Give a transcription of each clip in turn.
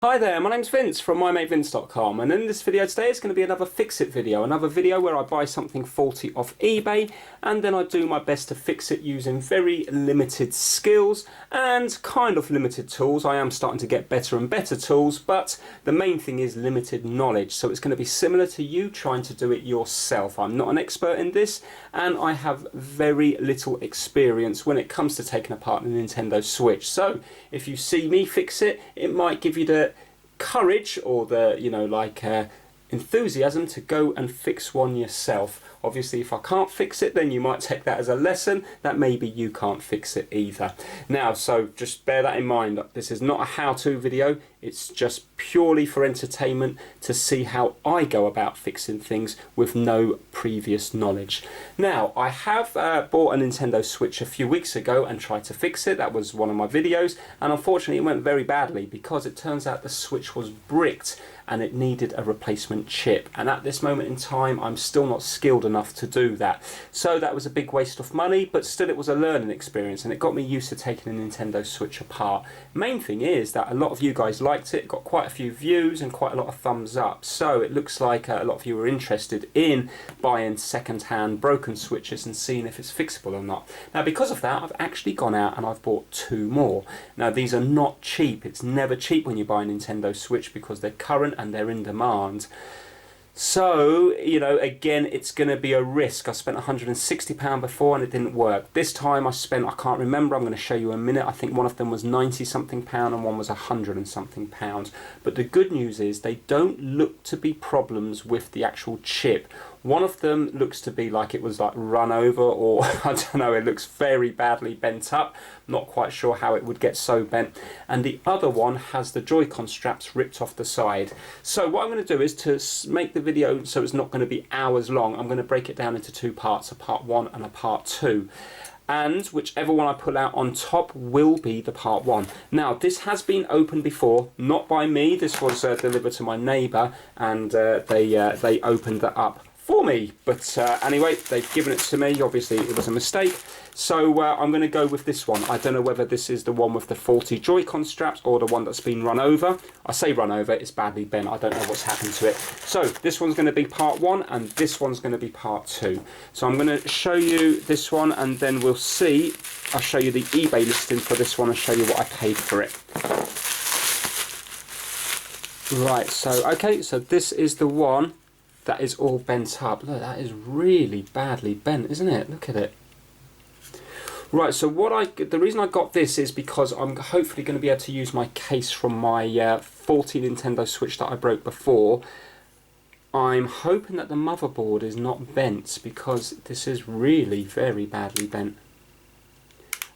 Hi there, my name's Vince from mymatevince.com, and in this video today it's going to be another fix it video, another video where I buy something faulty off eBay and then I do my best to fix it using very limited skills and kind of limited tools. I am starting to get better and better tools, but the main thing is limited knowledge, so it's going to be similar to you trying to do it yourself. I'm not an expert in this and I have very little experience when it comes to taking apart a Nintendo Switch, so if you see me fix it, it might give you the courage or the enthusiasm to go and fix one yourself. Obviously if I can't fix it, then you might take that as a lesson that maybe you can't fix it either. Now, so just bear that in mind. This is not a how-to video, it's just purely for entertainment to see how I go about fixing things with no previous knowledge. Now, I have bought a Nintendo Switch a few weeks ago and tried to fix it. That was one of my videos, and unfortunately it went very badly because it turns out the Switch was bricked and it needed a replacement chip, and at this moment in time I'm still not skilled enough to do that. So that was a big waste of money, but still it was a learning experience and it got me used to taking a Nintendo Switch apart. Main thing is that a lot of you guys liked it, got quite a few views and quite a lot of thumbs up, so it looks like a lot of you are interested in buying second-hand broken switches and seeing if it's fixable or not. Now because of that I've actually gone out and I've bought two more. Now these are not cheap, it's never cheap when you buy a Nintendo Switch because they're current and they're in demand. So, you know, again, it's going to be a risk. I spent £160 before and it didn't work. This time I spent, I can't remember, I'm going to show you in a minute. I think one of them was 90 something pound and one was 100 and something pounds. But the good news is they don't look to be problems with the actual chip. One of them looks to be like it was like run over, or I don't know, it looks very badly bent up. Not quite sure how it would get so bent. And the other one has the Joy-Con straps ripped off the side. So what I'm going to do is to make the video so it's not going to be hours long, I'm going to break it down into two parts, a part one and a part two. And whichever one I pull out on top will be the part one. Now this has been opened before, not by me. This was delivered to my neighbour and they opened that up for me, but anyway, they've given it to me. Obviously it was a mistake, so I'm going to go with this one. I don't know whether this is the one with the faulty Joy-Con straps or the one that's been run over. I say run over, it's badly bent, I don't know what's happened to it. So this one's going to be part one and this one's going to be part two. So I'm going to show you this one and then we'll see, I'll show you the eBay listing for this one and show you what I paid for it. Right, so okay, so this is the one that is all bent up. Look, that is really badly bent, isn't it? Look at it. Right, so the reason I got this is because I'm hopefully going to be able to use my case from my faulty Nintendo Switch that I broke before. I'm hoping that the motherboard is not bent because this is really very badly bent.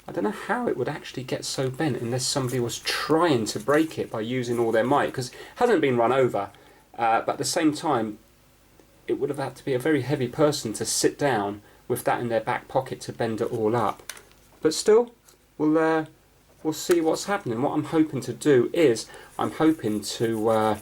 I don't know how it would actually get so bent unless somebody was trying to break it by using all their might, because it hasn't been run over, but at the same time it would have had to be a very heavy person to sit down with that in their back pocket to bend it all up. But still, we'll see what's happening. What I'm hoping to do is, I'm hoping to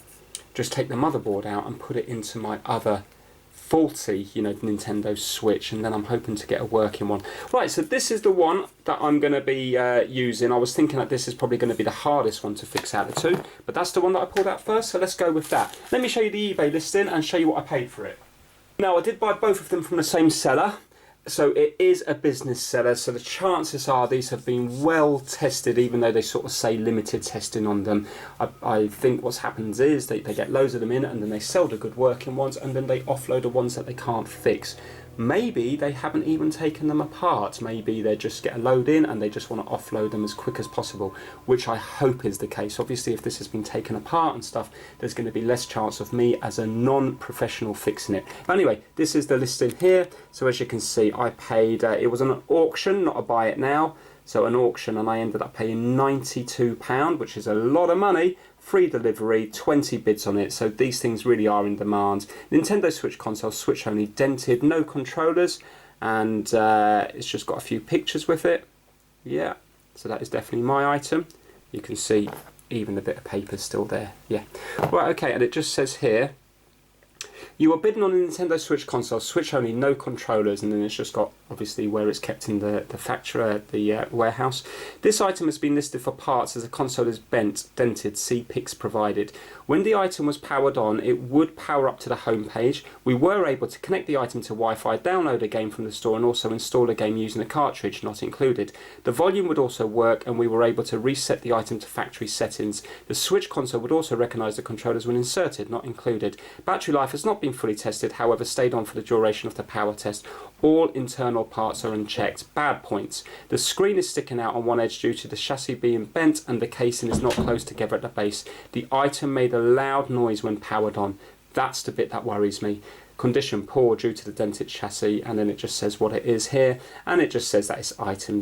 just take the motherboard out and put it into my other faulty, you know, Nintendo Switch, and then I'm hoping to get a working one. Right, so this is the one that I'm going to be using. I was thinking that this is probably going to be the hardest one to fix out of the two, but that's the one that I pulled out first, so let's go with that. Let me show you the eBay listing and show you what I paid for it. Now, I did buy both of them from the same seller. So it is a business seller, so the chances are these have been well tested, even though they sort of say limited testing on them. I think what happens is they get loads of them in and then they sell the good working ones and then they offload the ones that they can't fix. Maybe they haven't even taken them apart. Maybe they just get a load in and they just want to offload them as quick as possible, which I hope is the case. Obviously if this has been taken apart and stuff, there's going to be less chance of me as a non-professional fixing it. But anyway, this is the listing here. So as you can see, I paid, it was an auction, not a buy it now. So an auction, and I ended up paying £92, which is a lot of money. Free delivery, 20 bids on it, so these things really are in demand. Nintendo Switch console, Switch only, dented, no controllers, and it's just got a few pictures with it. Yeah, so that is definitely my item. You can see even the bit of paper still there. Yeah. Right, okay, and it just says here, You are bidding on a Nintendo Switch console, Switch only, no controllers, and then it's just got obviously where it's kept in the factory, the warehouse. This item has been listed for parts as the console is dented, see pics provided. When the item was powered on, it would power up to the home page. We were able to connect the item to Wi-Fi, download a game from the store, and also install a game using a cartridge, not included. The volume would also work, and we were able to reset the item to factory settings. The Switch console would also recognise the controllers when inserted, not included. Battery life has not been fully tested, however stayed on for the duration of the power test. All internal parts are unchecked. Bad points. The screen is sticking out on one edge due to the chassis being bent and the casing is not close together at the base. The item made a loud noise when powered on. That's the bit that worries me. Condition poor due to the dented chassis, and then it just says what it is here, and it just says that it's item,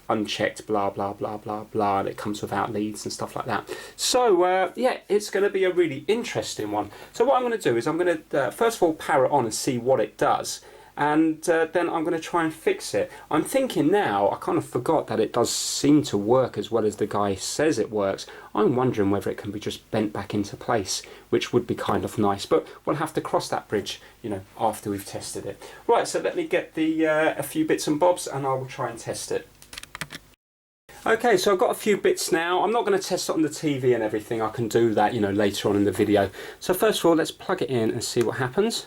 unchecked, blah blah blah blah blah, and it comes without leads and stuff like that. So yeah, it's going to be a really interesting one. So what I'm going to do is I'm going to first of all power it on and see what it does, and then I'm going to try and fix it. I'm thinking now, I kind of forgot that it does seem to work as well as the guy says it works. I'm wondering whether it can be just bent back into place, which would be kind of nice, but we'll have to cross that bridge, after we've tested it. Right, so let me get the a few bits and bobs and I will try and test it. Okay, so I've got a few bits now. I'm not going to test it on the TV and everything. I can do that, later on in the video. So first of all, let's plug it in and see what happens.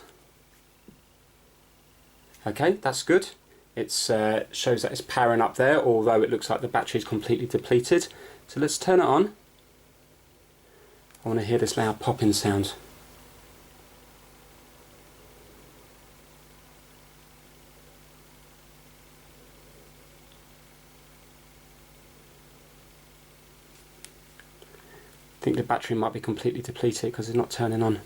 Okay, that's good. It shows that it's powering up there, although it looks like the battery is completely depleted. So let's turn it on. I want to hear this loud popping sound. I think the battery might be completely depleted because it's not turning on.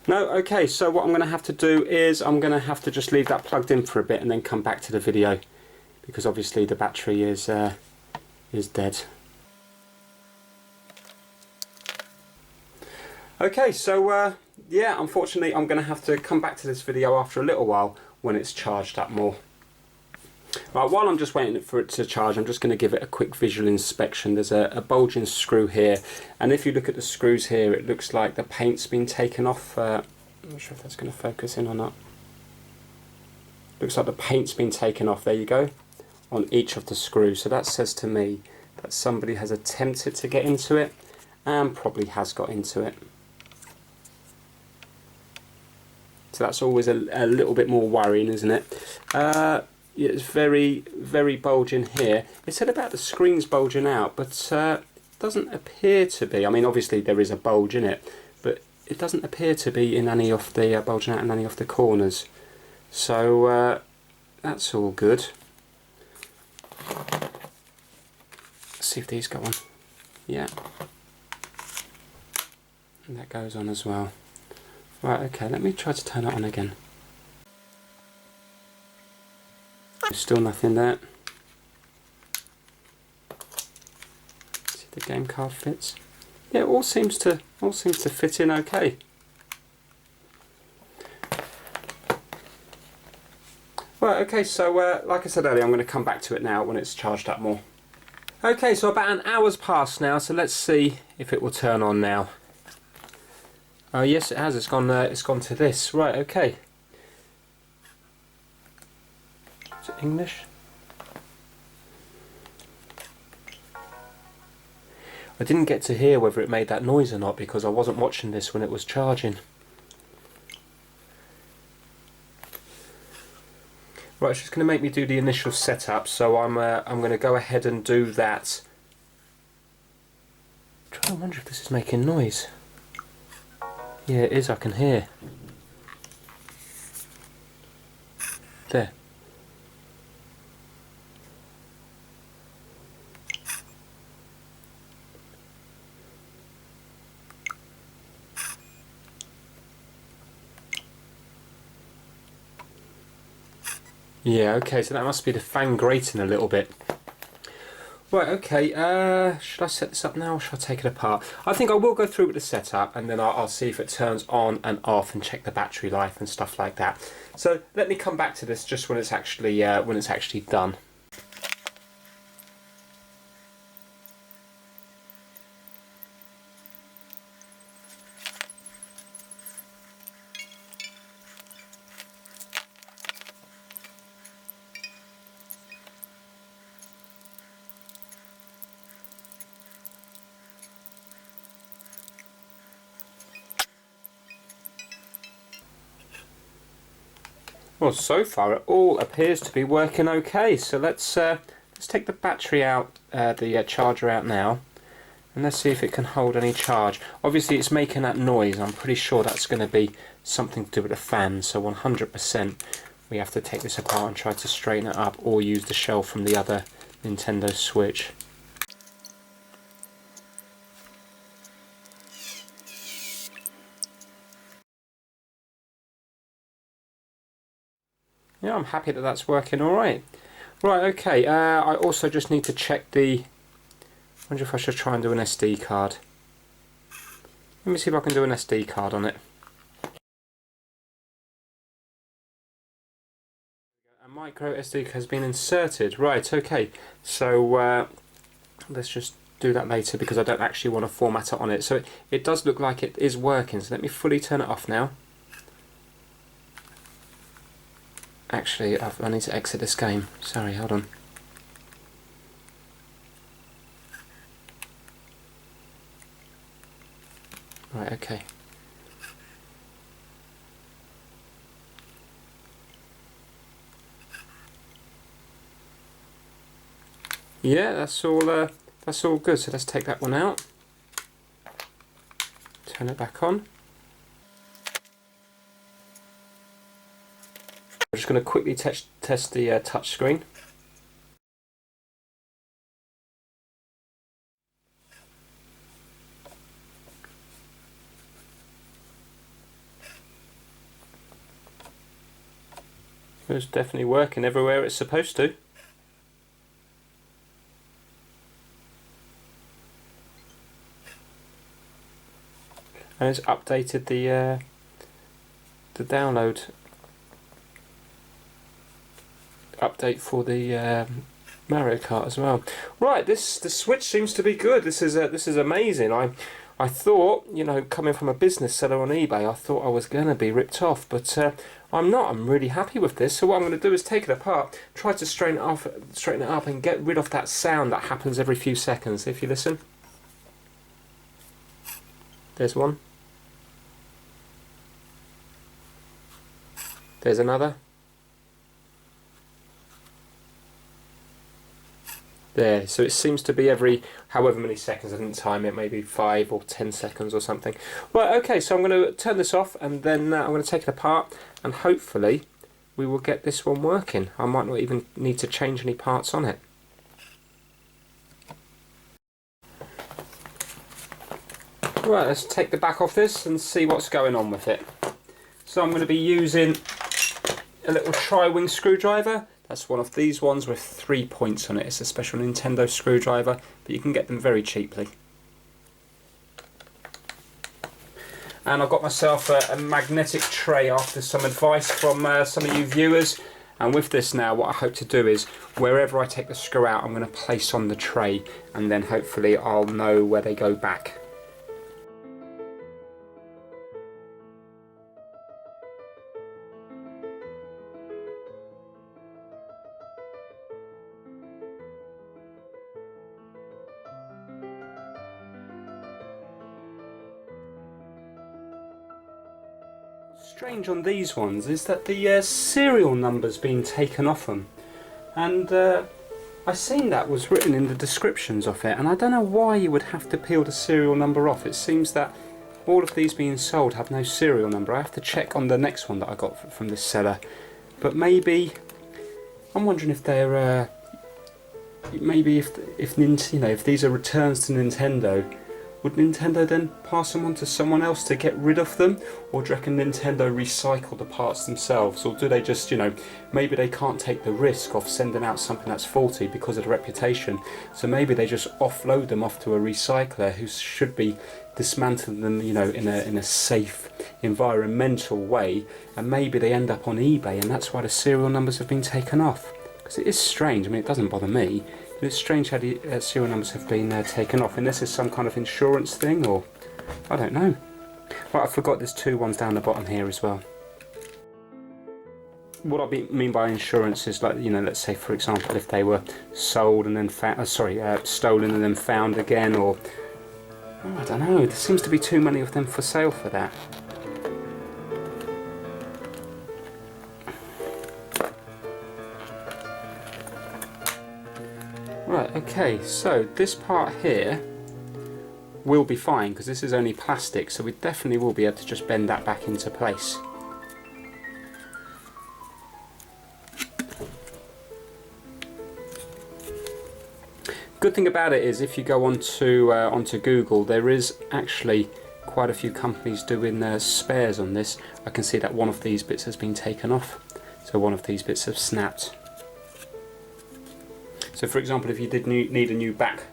No, okay, so what I'm going to have to do is I'm going to have to just leave that plugged in for a bit and then come back to the video, because obviously the battery is dead. Okay, so yeah, unfortunately I'm going to have to come back to this video after a little while when it's charged up more. Right, while I'm just waiting for it to charge, I'm just going to give it a quick visual inspection. There's a bulging screw here, and if you look at the screws here, it looks like the paint's been taken off. I'm not sure if that's going to focus in or not. Looks like the paint's been taken off, there you go, on each of the screws. So that says to me that somebody has attempted to get into it and probably has got into it. So that's always a little bit more worrying, isn't it? It's very, very bulging here. It said about the screens bulging out, but it doesn't appear to be. I mean, obviously there is a bulge in it, but it doesn't appear to be in any of the bulging out in any of the corners. So that's all good. Let's see if these go on. Yeah. And that goes on as well. Right, okay, let me try to turn it on again. Still nothing there. See if the game card fits. Yeah, it all seems to fit in okay. Right, okay, so like I said earlier, I'm going to come back to it now when it's charged up more. Okay, so about an hour's passed now, so let's see if it will turn on now. Oh yes, it has. It's gone to this. Right, okay. Is it English? I didn't get to hear whether it made that noise or not because I wasn't watching this when it was charging. Right, it's just going to make me do the initial setup, so I'm going to go ahead and do that. I'm trying to wonder if this is making noise. Yeah, it is. I can hear. There. Yeah, okay, so that must be the fan grating a little bit. Right, okay, should I set this up now or should I take it apart? I think I will go through with the setup and then I'll see if it turns on and off and check the battery life and stuff like that. So let me come back to this just when it's actually done. Well, so far it all appears to be working okay. So let's take the battery out, the charger out now, and let's see if it can hold any charge. Obviously, it's making that noise. I'm pretty sure that's going to be something to do with the fan. So 100%, we have to take this apart and try to straighten it up, or use the shell from the other Nintendo Switch. Yeah, I'm happy that that's working all right. Right, okay, I also just need to check the... I wonder if I should try and do an SD card. Let me see if I can do an SD card on it. A micro SD card has been inserted. Right, okay, so let's just do that later because I don't actually want to format it on it. So it does look like it is working, so let me fully turn it off now. Actually, I need to exit this game. Sorry, hold on. Right, okay. Yeah, that's all good. So let's take that one out. Turn it back on. I'm just going to quickly test the touch screen. It's definitely working everywhere it's supposed to. And it's updated the download update for the Mario Kart as well. Right, the Switch seems to be good. This is amazing. I thought, you know, coming from a business seller on eBay, I thought I was going to be ripped off, but I'm not. I'm really happy with this. So what I'm going to do is take it apart, try to straighten it up, and get rid of that sound that happens every few seconds. If you listen, there's one. There's another. There, so it seems to be every however many seconds. I didn't time it, maybe 5 or 10 seconds or something. Right, okay, so I'm going to turn this off and then I'm going to take it apart and hopefully we will get this one working. I might not even need to change any parts on it. Right, let's take the back off this and see what's going on with it. So I'm going to be using a little tri-wing screwdriver. That's one of these ones with 3 points on it. It's a special Nintendo screwdriver, but you can get them very cheaply. And I've got myself a magnetic tray after some advice from some of you viewers. And with this now, what I hope to do is, wherever I take the screw out, I'm going to place on the tray, and then hopefully I'll know where they go back. Strange on these ones is that the serial number's been taken off them, and I seen that was written in the descriptions of it, and I don't know why you would have to peel the serial number off. It seems that all of these being sold have no serial number. I have to check on the next one that I got from this seller, but maybe I'm wondering if they're maybe if these are returns to Nintendo, would Nintendo then pass them on to someone else to get rid of them? Or do you reckon Nintendo recycle the parts themselves? Or do they just, you know, maybe they can't take the risk of sending out something that's faulty because of the reputation, so maybe they just offload them off to a recycler who should be dismantling them, you know, in a safe, environmental way, and maybe they end up on eBay, and that's why the serial numbers have been taken off. Because it is strange. I mean, it doesn't bother me, but it's strange how the serial numbers have been taken off. And this is some kind of insurance thing, or I don't know. Right, I forgot there's two ones down the bottom here as well. What I mean by insurance is, like, you know, let's say for example if they were sold and then stolen and then found again, or I don't know, there seems to be too many of them for sale for that. Right, okay, so this part here will be fine because this is only plastic, so we definitely will be able to just bend that back into place. Good thing about it is if you go onto Google, there is actually quite a few companies doing spares on this. I can see that one of these bits has been taken off, so one of these bits have snapped. So for example, if you did need a new back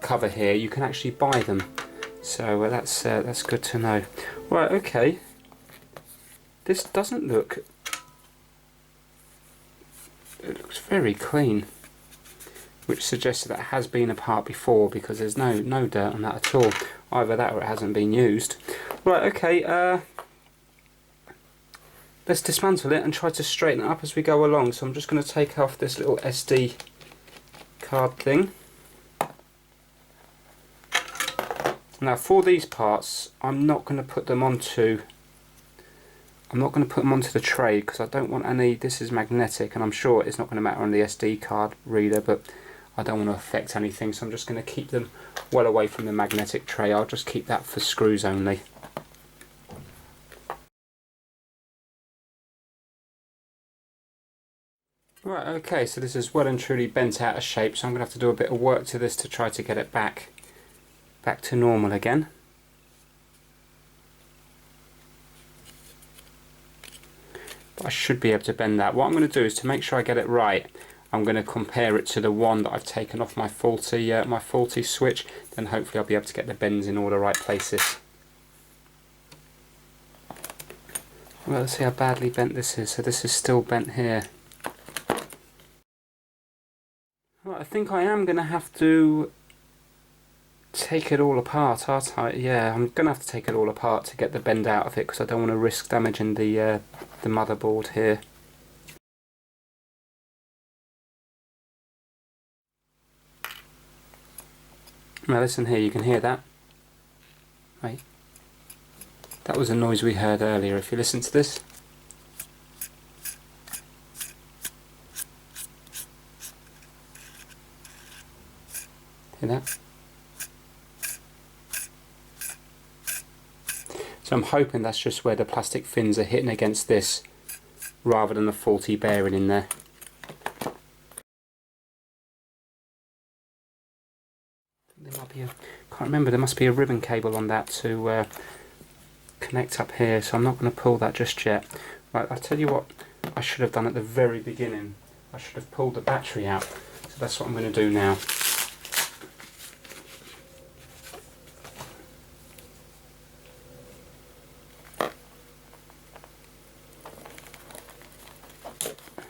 cover here, you can actually buy them. So that's good to know. Right, okay. This doesn't look... It looks very clean, which suggests that it has been apart before, because there's no dirt on that at all. Either that or it hasn't been used. Right, okay. Let's dismantle it and try to straighten it up as we go along. So I'm just going to take off this little SD card thing. Now for these parts, I'm not going to put them onto the tray because I don't want any. This is magnetic, and I'm sure it's not going to matter on the SD card reader, but I don't want to affect anything, so I'm just going to keep them well away from the magnetic tray. I'll just keep that for screws only. Right, okay, so this is well and truly bent out of shape, so I'm going to have to do a bit of work to this to try to get it back to normal again. But I should be able to bend that. What I'm going to do is, to make sure I get it right, I'm going to compare it to the one that I've taken off my faulty switch, then hopefully I'll be able to get the bends in all the right places. Well, let's see how badly bent this is. So this is still bent here. Right, I think I am going to have to take it all apart, aren't I? Yeah, I'm going to have to take it all apart to get the bend out of it, because I don't want to risk damaging the motherboard here. Now listen here, you can hear that. Right. That was a noise we heard earlier. If you listen to this. Hear that? So I'm hoping that's just where the plastic fins are hitting against this, rather than the faulty bearing in there. There might be a, can't remember, there must be a ribbon cable on that to connect up here, so I'm not going to pull that just yet. Right, I'll tell you what I should have done at the very beginning. I should have pulled the battery out, so that's what I'm going to do now.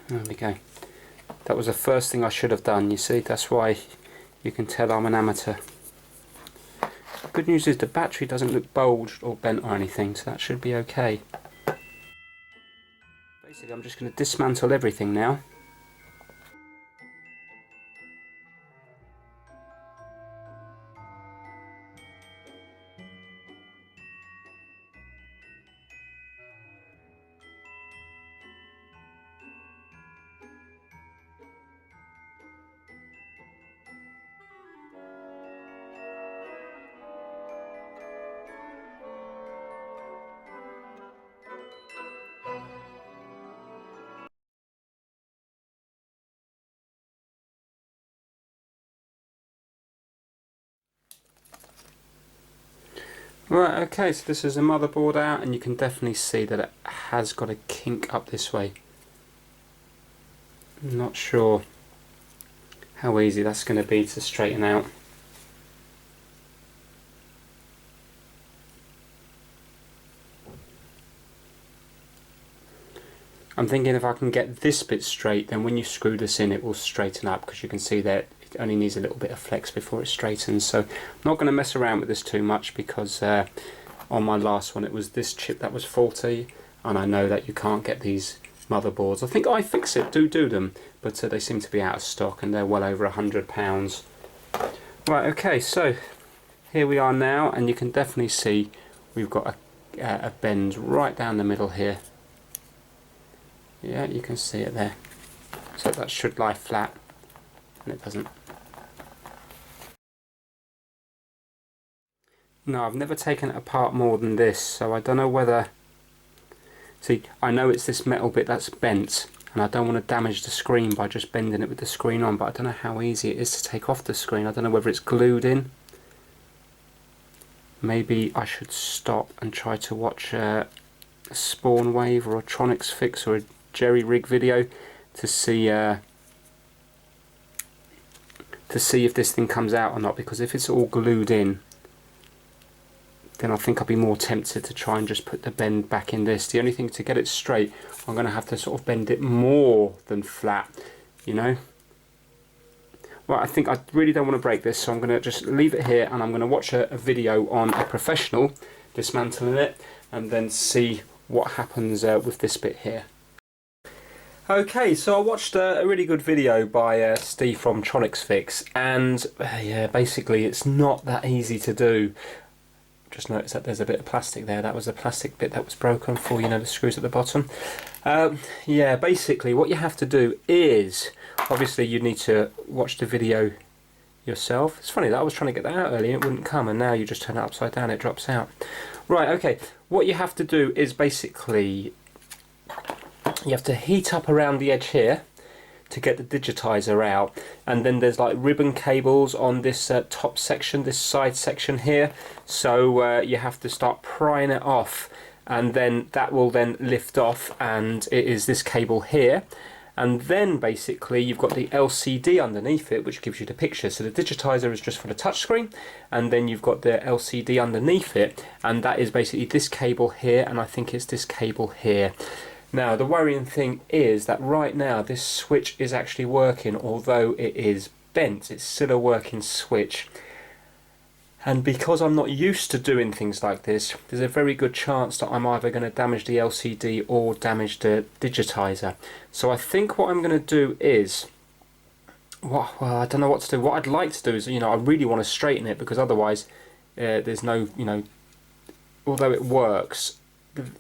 There we go. That was the first thing I should have done, you see, that's why you can tell I'm an amateur. Good news is the battery doesn't look bulged or bent or anything, so that should be okay. Basically I'm just going to dismantle everything now. Right, okay, so this is a motherboard out, and you can definitely see that it has got a kink up this way. I'm not sure how easy that's going to be to straighten out. I'm thinking if I can get this bit straight, then when you screw this in it will straighten up, because you can see that it only needs a little bit of flex before it straightens. So I'm not going to mess around with this too much, because on my last one it was this chip that was faulty, and I know that you can't get these motherboards. I think iFixit do them, but they seem to be out of stock, and they're well over £100. Right, okay, so here we are now, and you can definitely see we've got a bend right down the middle here. Yeah, you can see it there. So that should lie flat, and it doesn't. No, I've never taken it apart more than this, so I don't know whether... See, I know it's this metal bit that's bent, and I don't want to damage the screen by just bending it with the screen on, but I don't know how easy it is to take off the screen. I don't know whether it's glued in. Maybe I should stop and try to watch a Spawn Wave or a Tronics fix or a Jerry Rig video to see if this thing comes out or not, because if it's all glued in, then I think I'd be more tempted to try and just put the bend back in this. The only thing, to get it straight, I'm going to have to sort of bend it more than flat, you know. Well, I think I really don't want to break this, so I'm going to just leave it here, and I'm going to watch a video on a professional dismantling it, and then see what happens with this bit here. Okay, so I watched a really good video by Steve from Tronics Fix, and yeah, basically it's not that easy to do. Just notice that there's a bit of plastic there. That was a plastic bit that was broken for, you know, the screws at the bottom. Yeah, basically what you have to do is, obviously you need to watch the video yourself. It's funny that I was trying to get that out earlier, it wouldn't come, and now you just turn it upside down, it drops out. Right, okay, what you have to do is basically you have to heat up around the edge here to get the digitizer out, and then there's like ribbon cables on this top section, this side section here, so you have to start prying it off, and then that will then lift off, and it is this cable here, and then basically you've got the LCD underneath it which gives you the picture. So the digitizer is just for the touchscreen, and then you've got the LCD underneath it, and that is basically this cable here, and I think it's this cable here. Now the worrying thing is that right now this switch is actually working, although it is bent, it's still a working switch. And because I'm not used to doing things like this, there's a very good chance that I'm either going to damage the LCD or damage the digitizer. So I think what I'm going to do is, well, I don't know what to do. What I'd like to do is, you know, I really want to straighten it, because otherwise there's no, you know, although it works,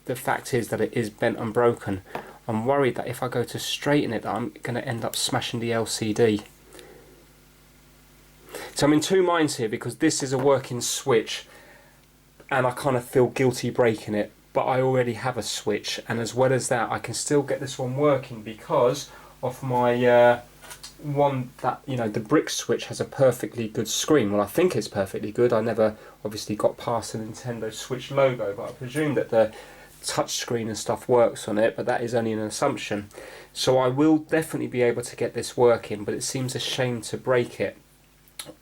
the fact is that it is bent and broken. I'm worried that if I go to straighten it, I'm going to end up smashing the LCD. So I'm in two minds here, because this is a working switch and I kind of feel guilty breaking it, but I already have a switch, and as well as that I can still get this one working because of my one that, you know, the brick switch has a perfectly good screen. Well, I think it's perfectly good. I never obviously got past the Nintendo Switch logo, but I presume that the touch screen and stuff works on it, but that is only an assumption. So I will definitely be able to get this working, but it seems a shame to break it.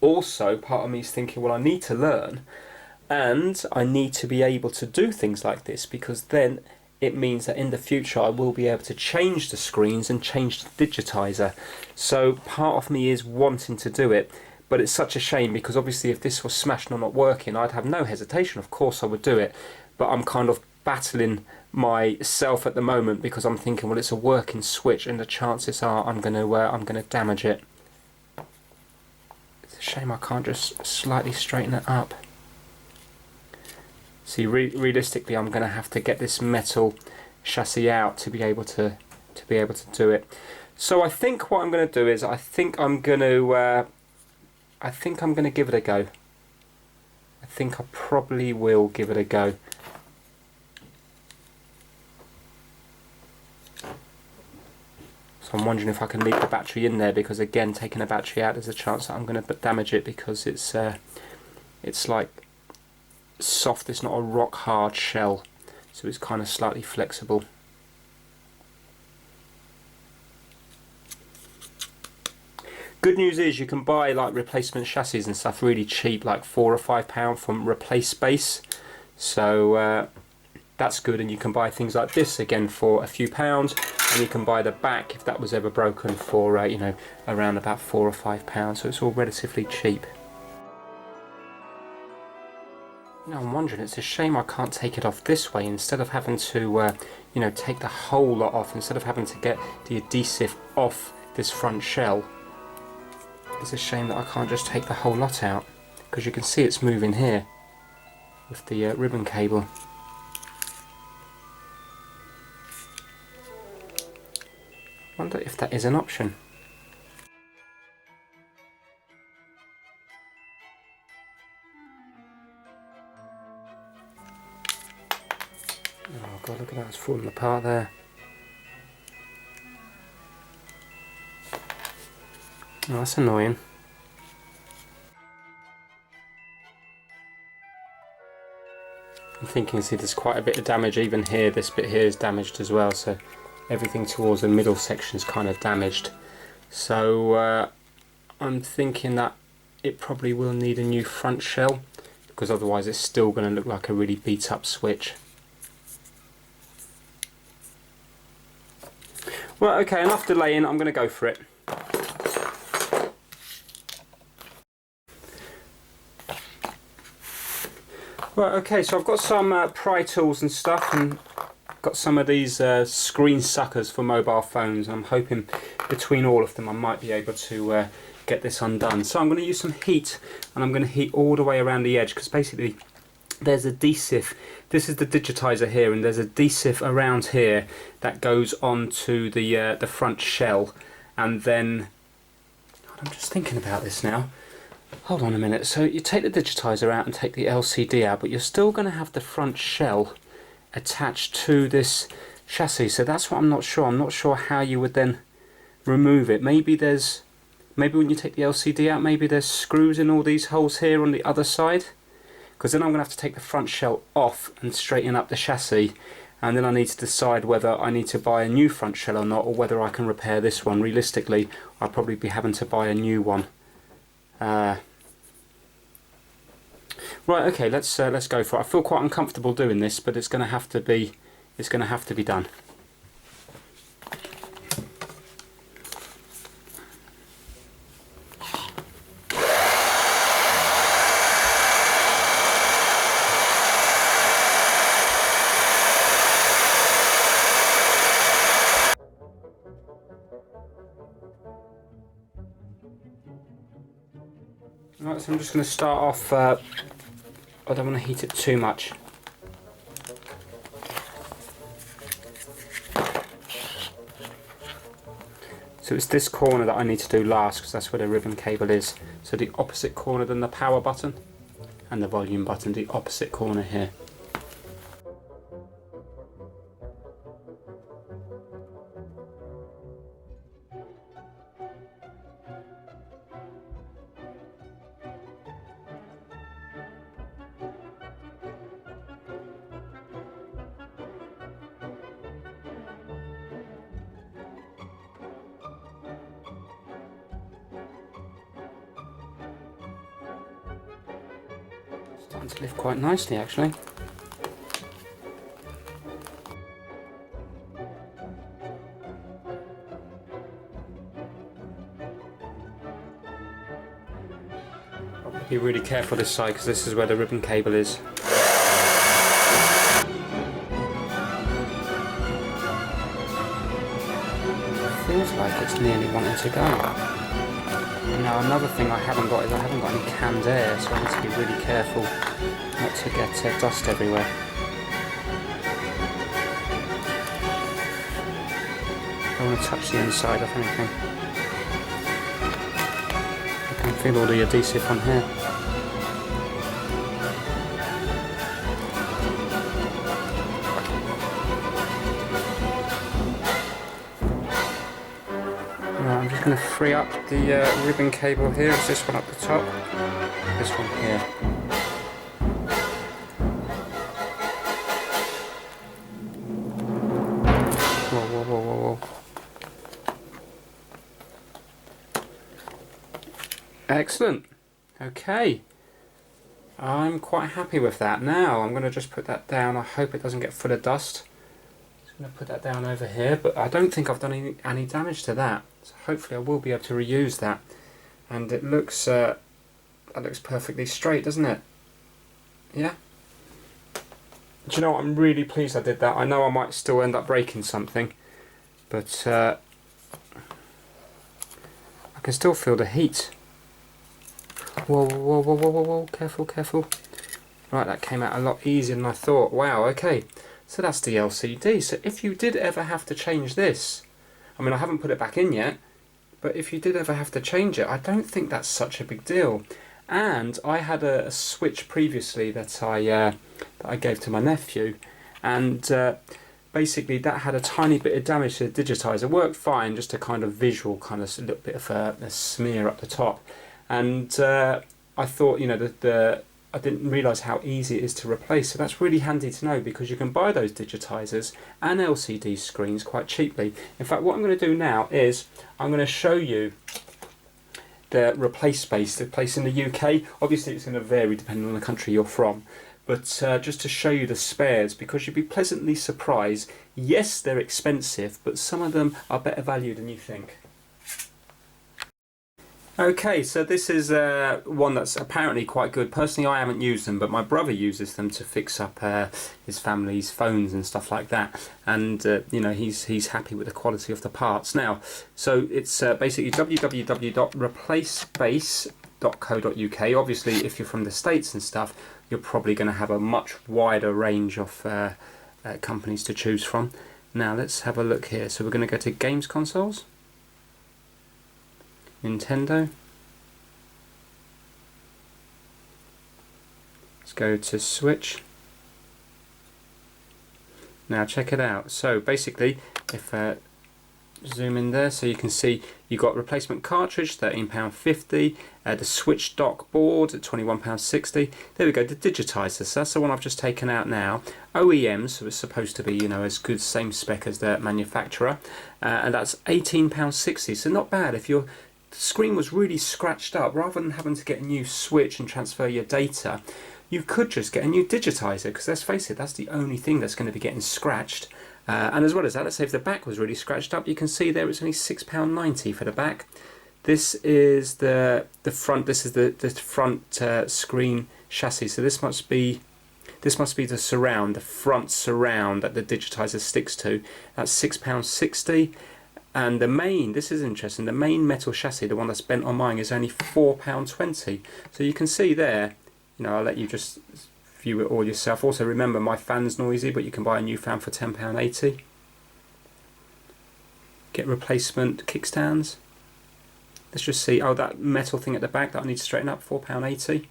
Also, part of me is thinking, well, I need to learn, and I need to be able to do things like this, because then it means that in the future I will be able to change the screens and change the digitizer. So part of me is wanting to do it, but it's such a shame, because obviously if this was smashed or not working, I'd have no hesitation, of course I would do it, but I'm kind of battling myself at the moment, because I'm thinking, well, it's a working switch and the chances are I'm going to damage it. It's a shame I can't just slightly straighten it up. See, realistically, I'm going to have to get this metal chassis out to be able to do it. So I think what I'm going to do is I think I'm going to give it a go. I think I probably will give it a go. So I'm wondering if I can leave the battery in there, because again, taking a battery out, there's a chance that I'm going to damage it, because it's like soft, it's not a rock hard shell, so it's kind of slightly flexible. Good news is you can buy like replacement chassis and stuff really cheap, like £4 or £5 from Replace Base, so that's good. And you can buy things like this again for a few pounds, and you can buy the back if that was ever broken for you know, around about £4 or £5, so it's all relatively cheap. Now I'm wondering, it's a shame I can't take it off this way instead of having to you know, take the whole lot off, instead of having to get the adhesive off this front shell. It's a shame that I can't just take the whole lot out, because you can see it's moving here with the ribbon cable. Wonder if that is an option. Oh god, look at that, it's falling apart there. Oh, that's annoying. I'm thinking, see, there's quite a bit of damage even here. This bit here is damaged as well, so everything towards the middle section is kind of damaged. So I'm thinking that it probably will need a new front shell, because otherwise it's still going to look like a really beat up switch. Well, okay, enough delaying, I'm going to go for it. Right, okay, so I've got some pry tools and stuff, and got some of these screen suckers for mobile phones. I'm hoping between all of them I might be able to get this undone. So I'm going to use some heat, and I'm going to heat all the way around the edge, because basically there's adhesive. This is the digitizer here, and there's adhesive around here that goes onto the front shell. And then, I'm just thinking about this now. Hold on a minute. So you take the digitizer out and take the LCD out, but you're still going to have the front shell attached to this chassis. So that's what I'm not sure. I'm not sure how you would then remove it. Maybe when you take the LCD out, maybe there's screws in all these holes here on the other side. Because then I'm going to have to take the front shell off and straighten up the chassis, and then I need to decide whether I need to buy a new front shell or not, or whether I can repair this one. Realistically, I'll probably be having to buy a new one. Right, okay, let's go for it. I feel quite uncomfortable doing this, but it's going to have to be done. Right, so I'm just going to start off. I don't want to heat it too much. So it's this corner that I need to do last, because that's where the ribbon cable is. So the opposite corner than the power button and the volume button, the opposite corner here. Starting to lift quite nicely actually. Be really careful this side, because this is where the ribbon cable is. Feels like it's nearly wanting to go. Now another thing I haven't got is I haven't got any canned air, so I need to be really careful not to get dust everywhere. I don't want to touch the inside of anything. I can feel all the adhesive on here. I'm just going to free up the ribbon cable here. It's this one up the top, this one here. Excellent. Okay. I'm quite happy with that. Now I'm going to just put that down. I hope it doesn't get full of dust. Just going to put that down over here, but I don't think I've done any damage to that. So hopefully I will be able to reuse that. And it looks perfectly straight, doesn't it? Yeah. Do you know what? I'm really pleased I did that. I know I might still end up breaking something, but I can still feel the heat. Whoa, whoa, whoa, whoa, whoa, whoa, careful, careful. Right, that came out a lot easier than I thought. Wow, okay. So that's the LCD. So if you did ever have to change this, I mean, I haven't put it back in yet, but if you did ever have to change it, I don't think that's such a big deal. And I had a switch previously that I gave to my nephew, and basically that had a tiny bit of damage to the digitizer. Worked fine, just a kind of visual, kind of a little bit of a smear up the top. And I thought, you know, I didn't realise how easy it is to replace. So that's really handy to know, because you can buy those digitizers and LCD screens quite cheaply. In fact, what I'm going to do now is I'm going to show you the replace space, the place in the UK. Obviously it's going to vary depending on the country you're from, but just to show you the spares, because you'd be pleasantly surprised. Yes, they're expensive, but some of them are better value than you think. Okay, so this is one that's apparently quite good. Personally, I haven't used them, but my brother uses them to fix up his family's phones and stuff like that. And you know, he's happy with the quality of the parts. Now, so it's basically www.replacebase.co.uk. Obviously, if you're from the States and stuff, you're probably going to have a much wider range of companies to choose from. Now, let's have a look here. So we're going to go to Games Consoles. Nintendo. Let's go to Switch. Now check it out. So basically, if zoom in there, so you can see you got replacement cartridge, £13.50, the Switch dock board at £21.60. There we go, the digitizer. So that's the one I've just taken out now. OEM, so it's supposed to be, you know, as good, same spec as the manufacturer, and that's £18.60. So not bad. If your screen was really scratched up, rather than having to get a new switch and transfer your data, you could just get a new digitizer, because let's face it, that's the only thing that's going to be getting scratched. And as well as that, let's say if the back was really scratched up, you can see there it's only £6.90 for the back. This is the front. This is the front screen chassis. So this must be the surround, the front surround that the digitizer sticks to. That's £6.60. And the main, this is interesting, the main metal chassis, the one that's bent on mine, is only £4.20. So you can see there, you know, I'll let you just view it all yourself. Also remember, my fan's noisy, but you can buy a new fan for £10.80. Get replacement kickstands. Let's just see, oh, that metal thing at the back that I need to straighten up, £4.80.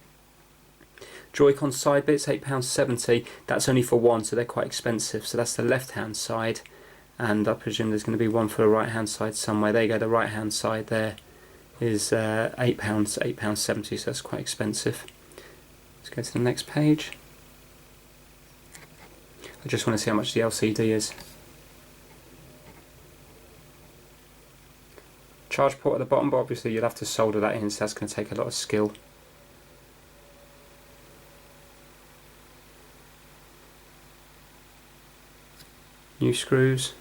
Joy-Con side bits, £8.70. That's only for one, so they're quite expensive. So that's the left-hand side. And I presume there's going to be one for the right hand side somewhere. There you go, the right hand side there is £8.70, so that's quite expensive. Let's go to the next page. I just want to see how much the LCD is. Charge port at the bottom, but obviously you'll have to solder that in, so that's going to take a lot of skill. New screws.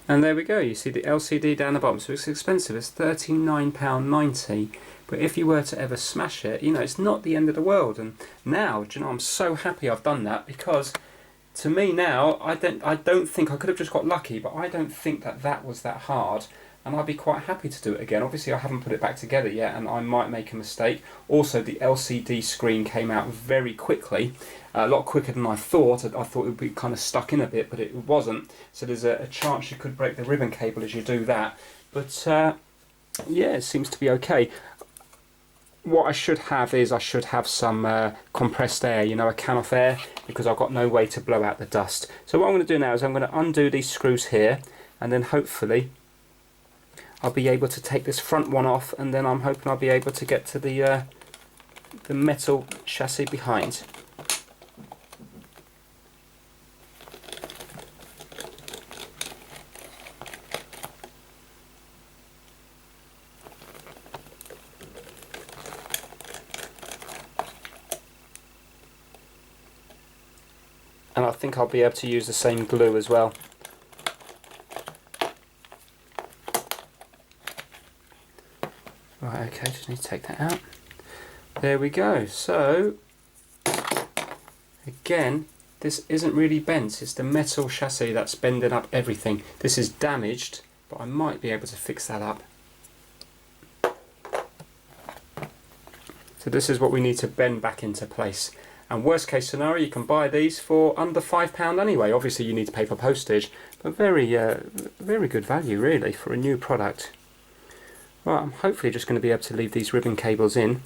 And there we go, you see the LCD down the bottom. So it's expensive, it's £39.90. But if you were to ever smash it, you know, it's not the end of the world. And now, do you know, I'm so happy I've done that, because to me now, I don't think I could have just got lucky, but I don't think that was that hard. And I'd be quite happy to do it again. Obviously I haven't put it back together yet, and I might make a mistake. Also, the LCD screen came out very quickly, a lot quicker than I thought. I thought it would be kind of stuck in a bit, but it wasn't. So there's a chance you could break the ribbon cable as you do that. But yeah, it seems to be okay. What I should have is some compressed air, you know, a can of air, because I've got no way to blow out the dust. So what I'm going to do now is I'm going to undo these screws here, and then hopefully I'll be able to take this front one off, and then I'm hoping I'll be able to get to the metal chassis behind. And I think I'll be able to use the same glue as well. Right, okay, just need to take that out. There we go. So, again, this isn't really bent. It's the metal chassis that's bending up everything. This is damaged, but I might be able to fix that up. So this is what we need to bend back into place. And worst case scenario, you can buy these for under £5 anyway. Obviously you need to pay for postage, but very good value really for a new product. Well, I'm hopefully just going to be able to leave these ribbon cables in,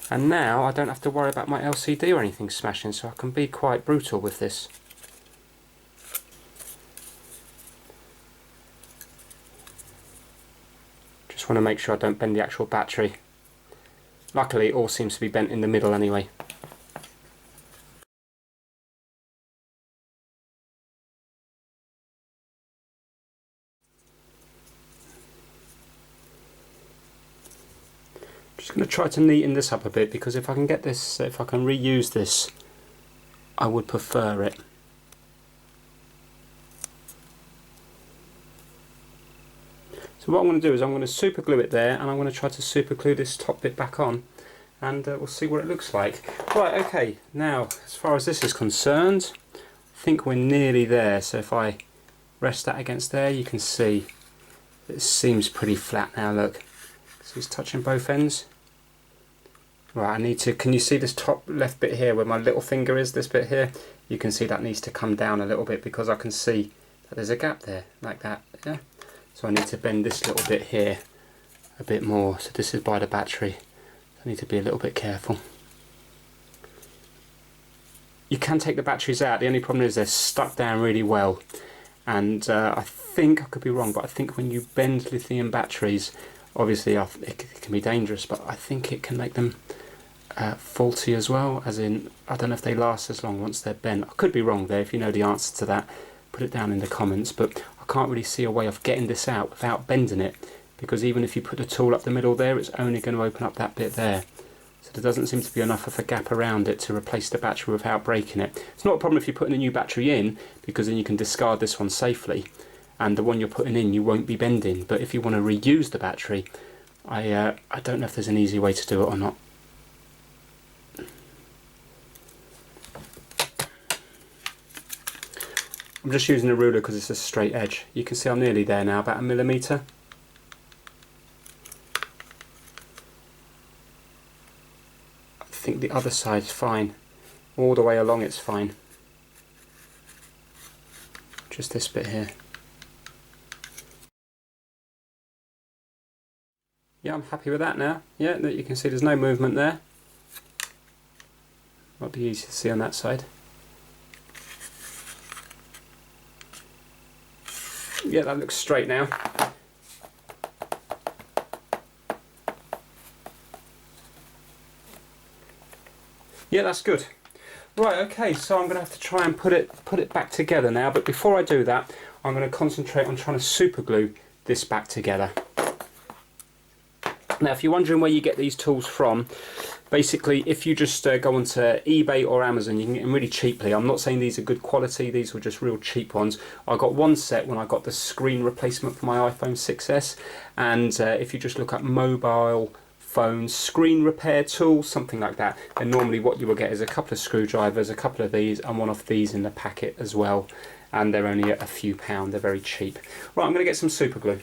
and now I don't have to worry about my LCD or anything smashing, so I can be quite brutal with this. Just want to make sure I don't bend the actual battery. Luckily it all seems to be bent in the middle anyway. Just going to try to neaten this up a bit, because if I can get this, if I can reuse this, I would prefer it. So what I'm going to do is I'm going to super glue it there, and I'm going to try to super glue this top bit back on, and we'll see what it looks like. Right, okay, now as far as this is concerned, I think we're nearly there. So if I rest that against there, you can see it seems pretty flat now, look. So it's touching both ends. Right, I need to, can you see this top left bit here where my little finger is, this bit here? You can see that needs to come down a little bit, because I can see that there's a gap there, like that, yeah? So I need to bend this little bit here a bit more. So this is by the battery. I need to be a little bit careful. You can take the batteries out, the only problem is they're stuck down really well. And I think, I could be wrong, but I think when you bend lithium batteries, obviously it can be dangerous, but I think it can make them faulty as well, as in, I don't know if they last as long once they're bent. I could be wrong there. If you know the answer to that, put it down in the comments, but I can't really see a way of getting this out without bending it, because even if you put the tool up the middle there, it's only going to open up that bit there. So there doesn't seem to be enough of a gap around it to replace the battery without breaking it. It's not a problem if you're putting a new battery in, because then you can discard this one safely, and the one you're putting in you won't be bending. But if you want to reuse the battery, I don't know if there's an easy way to do it or not. I'm just using a ruler because it's a straight edge. You can see I'm nearly there now, about 1 millimetre. I think the other side's fine. All the way along it's fine. Just this bit here. Yeah, I'm happy with that now. Yeah, you can see there's no movement there. Might be easy to see on that side. Yeah, that looks straight now. Yeah, that's good. Right, okay, so I'm going to have to try and put it back together now, but before I do that, I'm going to concentrate on trying to super glue this back together. Now, if you're wondering where you get these tools from, basically, if you just go onto eBay or Amazon, you can get them really cheaply. I'm not saying these are good quality, these were just real cheap ones. I got one set when I got the screen replacement for my iPhone 6s, and if you just look up mobile phone screen repair tools, something like that, then normally what you will get is a couple of screwdrivers, a couple of these, and one of these in the packet as well. And they're only a few pound, they're very cheap. Right, I'm going to get some super glue.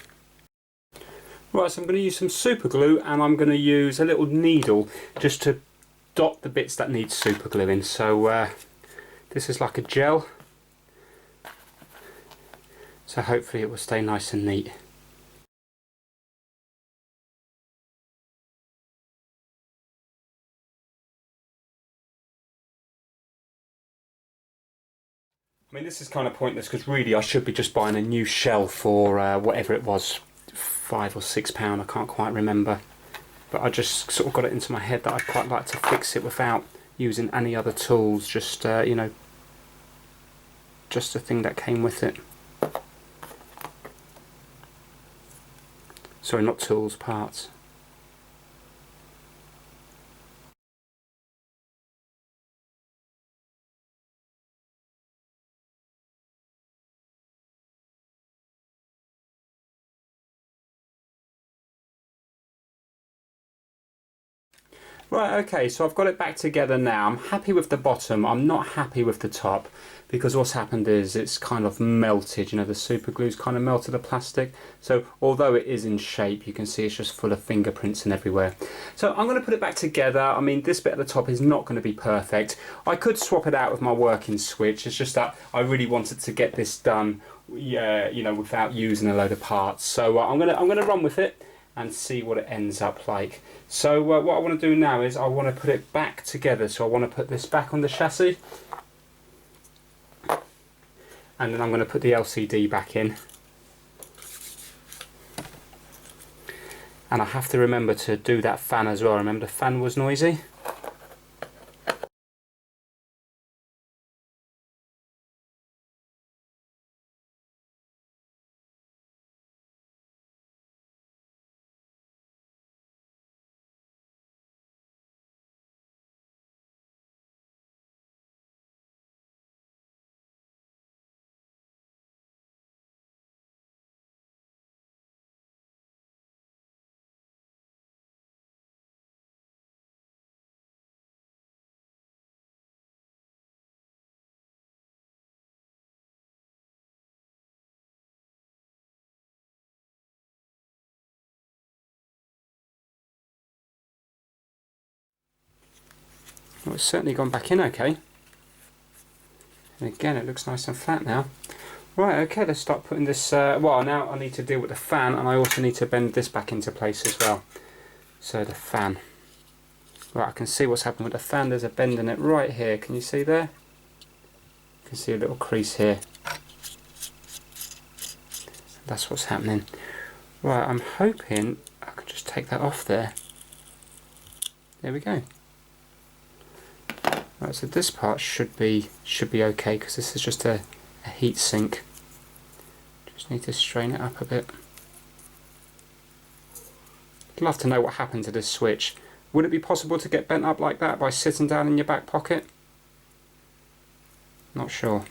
Right, so I'm going to use some super glue, and I'm going to use a little needle just to dot the bits that need super gluing. So this is like a gel, so hopefully it will stay nice and neat. I mean, this is kind of pointless, because really I should be just buying a new shell for whatever it was, £5 or £6, I can't quite remember. But I just sort of got it into my head that I'd quite like to fix it without using any other tools, just you know, just the thing that came with it. Sorry, not tools, parts. Right, okay, so I've got it back together now. I'm happy with the bottom. I'm not happy with the top because what's happened is it's kind of melted. You know, the super glue's kind of melted the plastic. So although it is in shape, you can see it's just full of fingerprints and everywhere. So I'm going to put it back together. I mean, this bit at the top is not going to be perfect. I could swap it out with my working switch. It's just that I really wanted to get this done, yeah, you know, without using a load of parts. So I'm gonna run with it and see what it ends up like. So what I want to do now is I want to put it back together. So I want to put this back on the chassis, and then I'm going to put the LCD back in. And I have to remember to do that fan as well. Remember the fan was noisy? Well, it's certainly gone back in okay. And again, it looks nice and flat now. Right, okay, let's start putting this, well, now I need to deal with the fan, and I also need to bend this back into place as well. So the fan. Right, I can see what's happened with the fan. There's a bend in it right here. Can you see there? You can see a little crease here. That's what's happening. Right, I'm hoping I can just take that off there. There we go. Right, so this part should be okay because this is just a heat sink. Just need to strain it up a bit. I'd love to know what happened to this switch. Would it be possible to get bent up like that by sitting down in your back pocket? Not sure.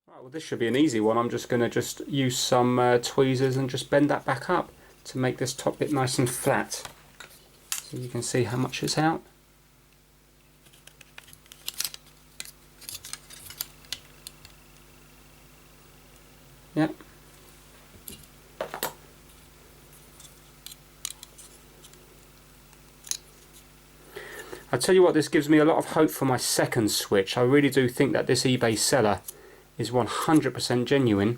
Right, well, this should be an easy one. I'm just going to use some tweezers and just bend that back up to make this top bit nice and flat. So you can see how much it's out. Yep. I tell you what, this gives me a lot of hope for my second switch. I really do think that this eBay seller is 100% genuine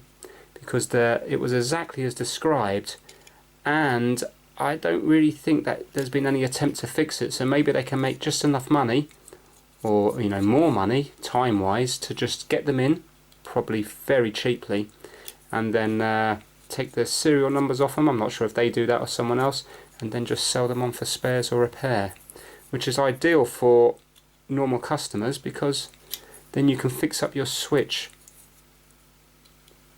because it was exactly as described, and I don't really think that there's been any attempt to fix it. So maybe they can make just enough money, or you know, more money time wise, to just get them in, probably very cheaply, and then take the serial numbers off them. I'm not sure if they do that or someone else, and then just sell them on for spares or repair, which is ideal for normal customers because then you can fix up your switch,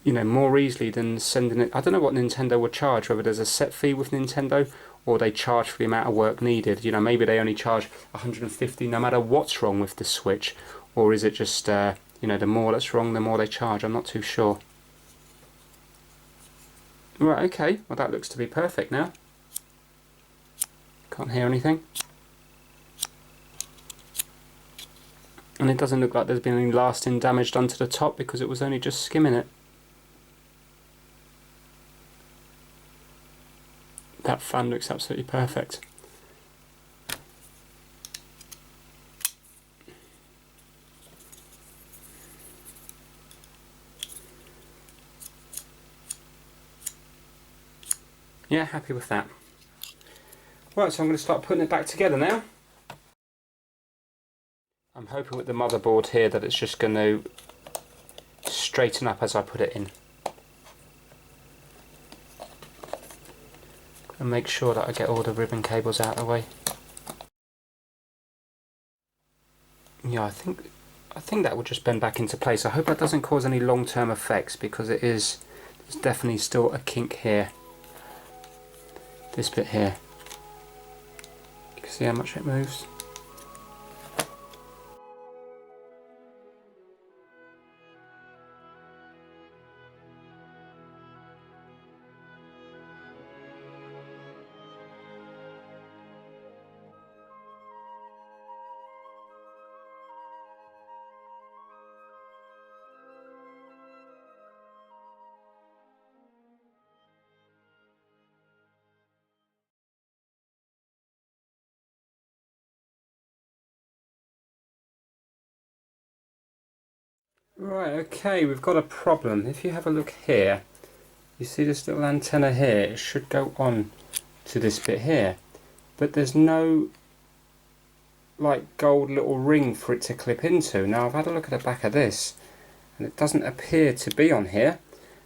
you know, more easily than sending it. I don't know what Nintendo would charge, whether there's a set fee with Nintendo or they charge for the amount of work needed. You know, maybe they only charge 150 no matter what's wrong with the switch, or is it just you know, the more that's wrong the more they charge. I'm not too sure. Right, okay, well that looks to be perfect now. Can't hear anything. And it doesn't look like there's been any lasting damage done to the top because it was only just skimming it. That fan looks absolutely perfect. Yeah, happy with that. Right, so I'm going to start putting it back together now. I'm hoping with the motherboard here that it's just going to straighten up as I put it in. And make sure that I get all the ribbon cables out of the way. Yeah, I think that will just bend back into place. I hope that doesn't cause any long-term effects because there's definitely still a kink here. This bit here. You can see how much it moves. Right, okay, we've got a problem. If you have a look here, you see this little antenna here, it should go on to this bit here, but there's no like gold little ring for it to clip into. Now I've had a look at the back of this and it doesn't appear to be on here,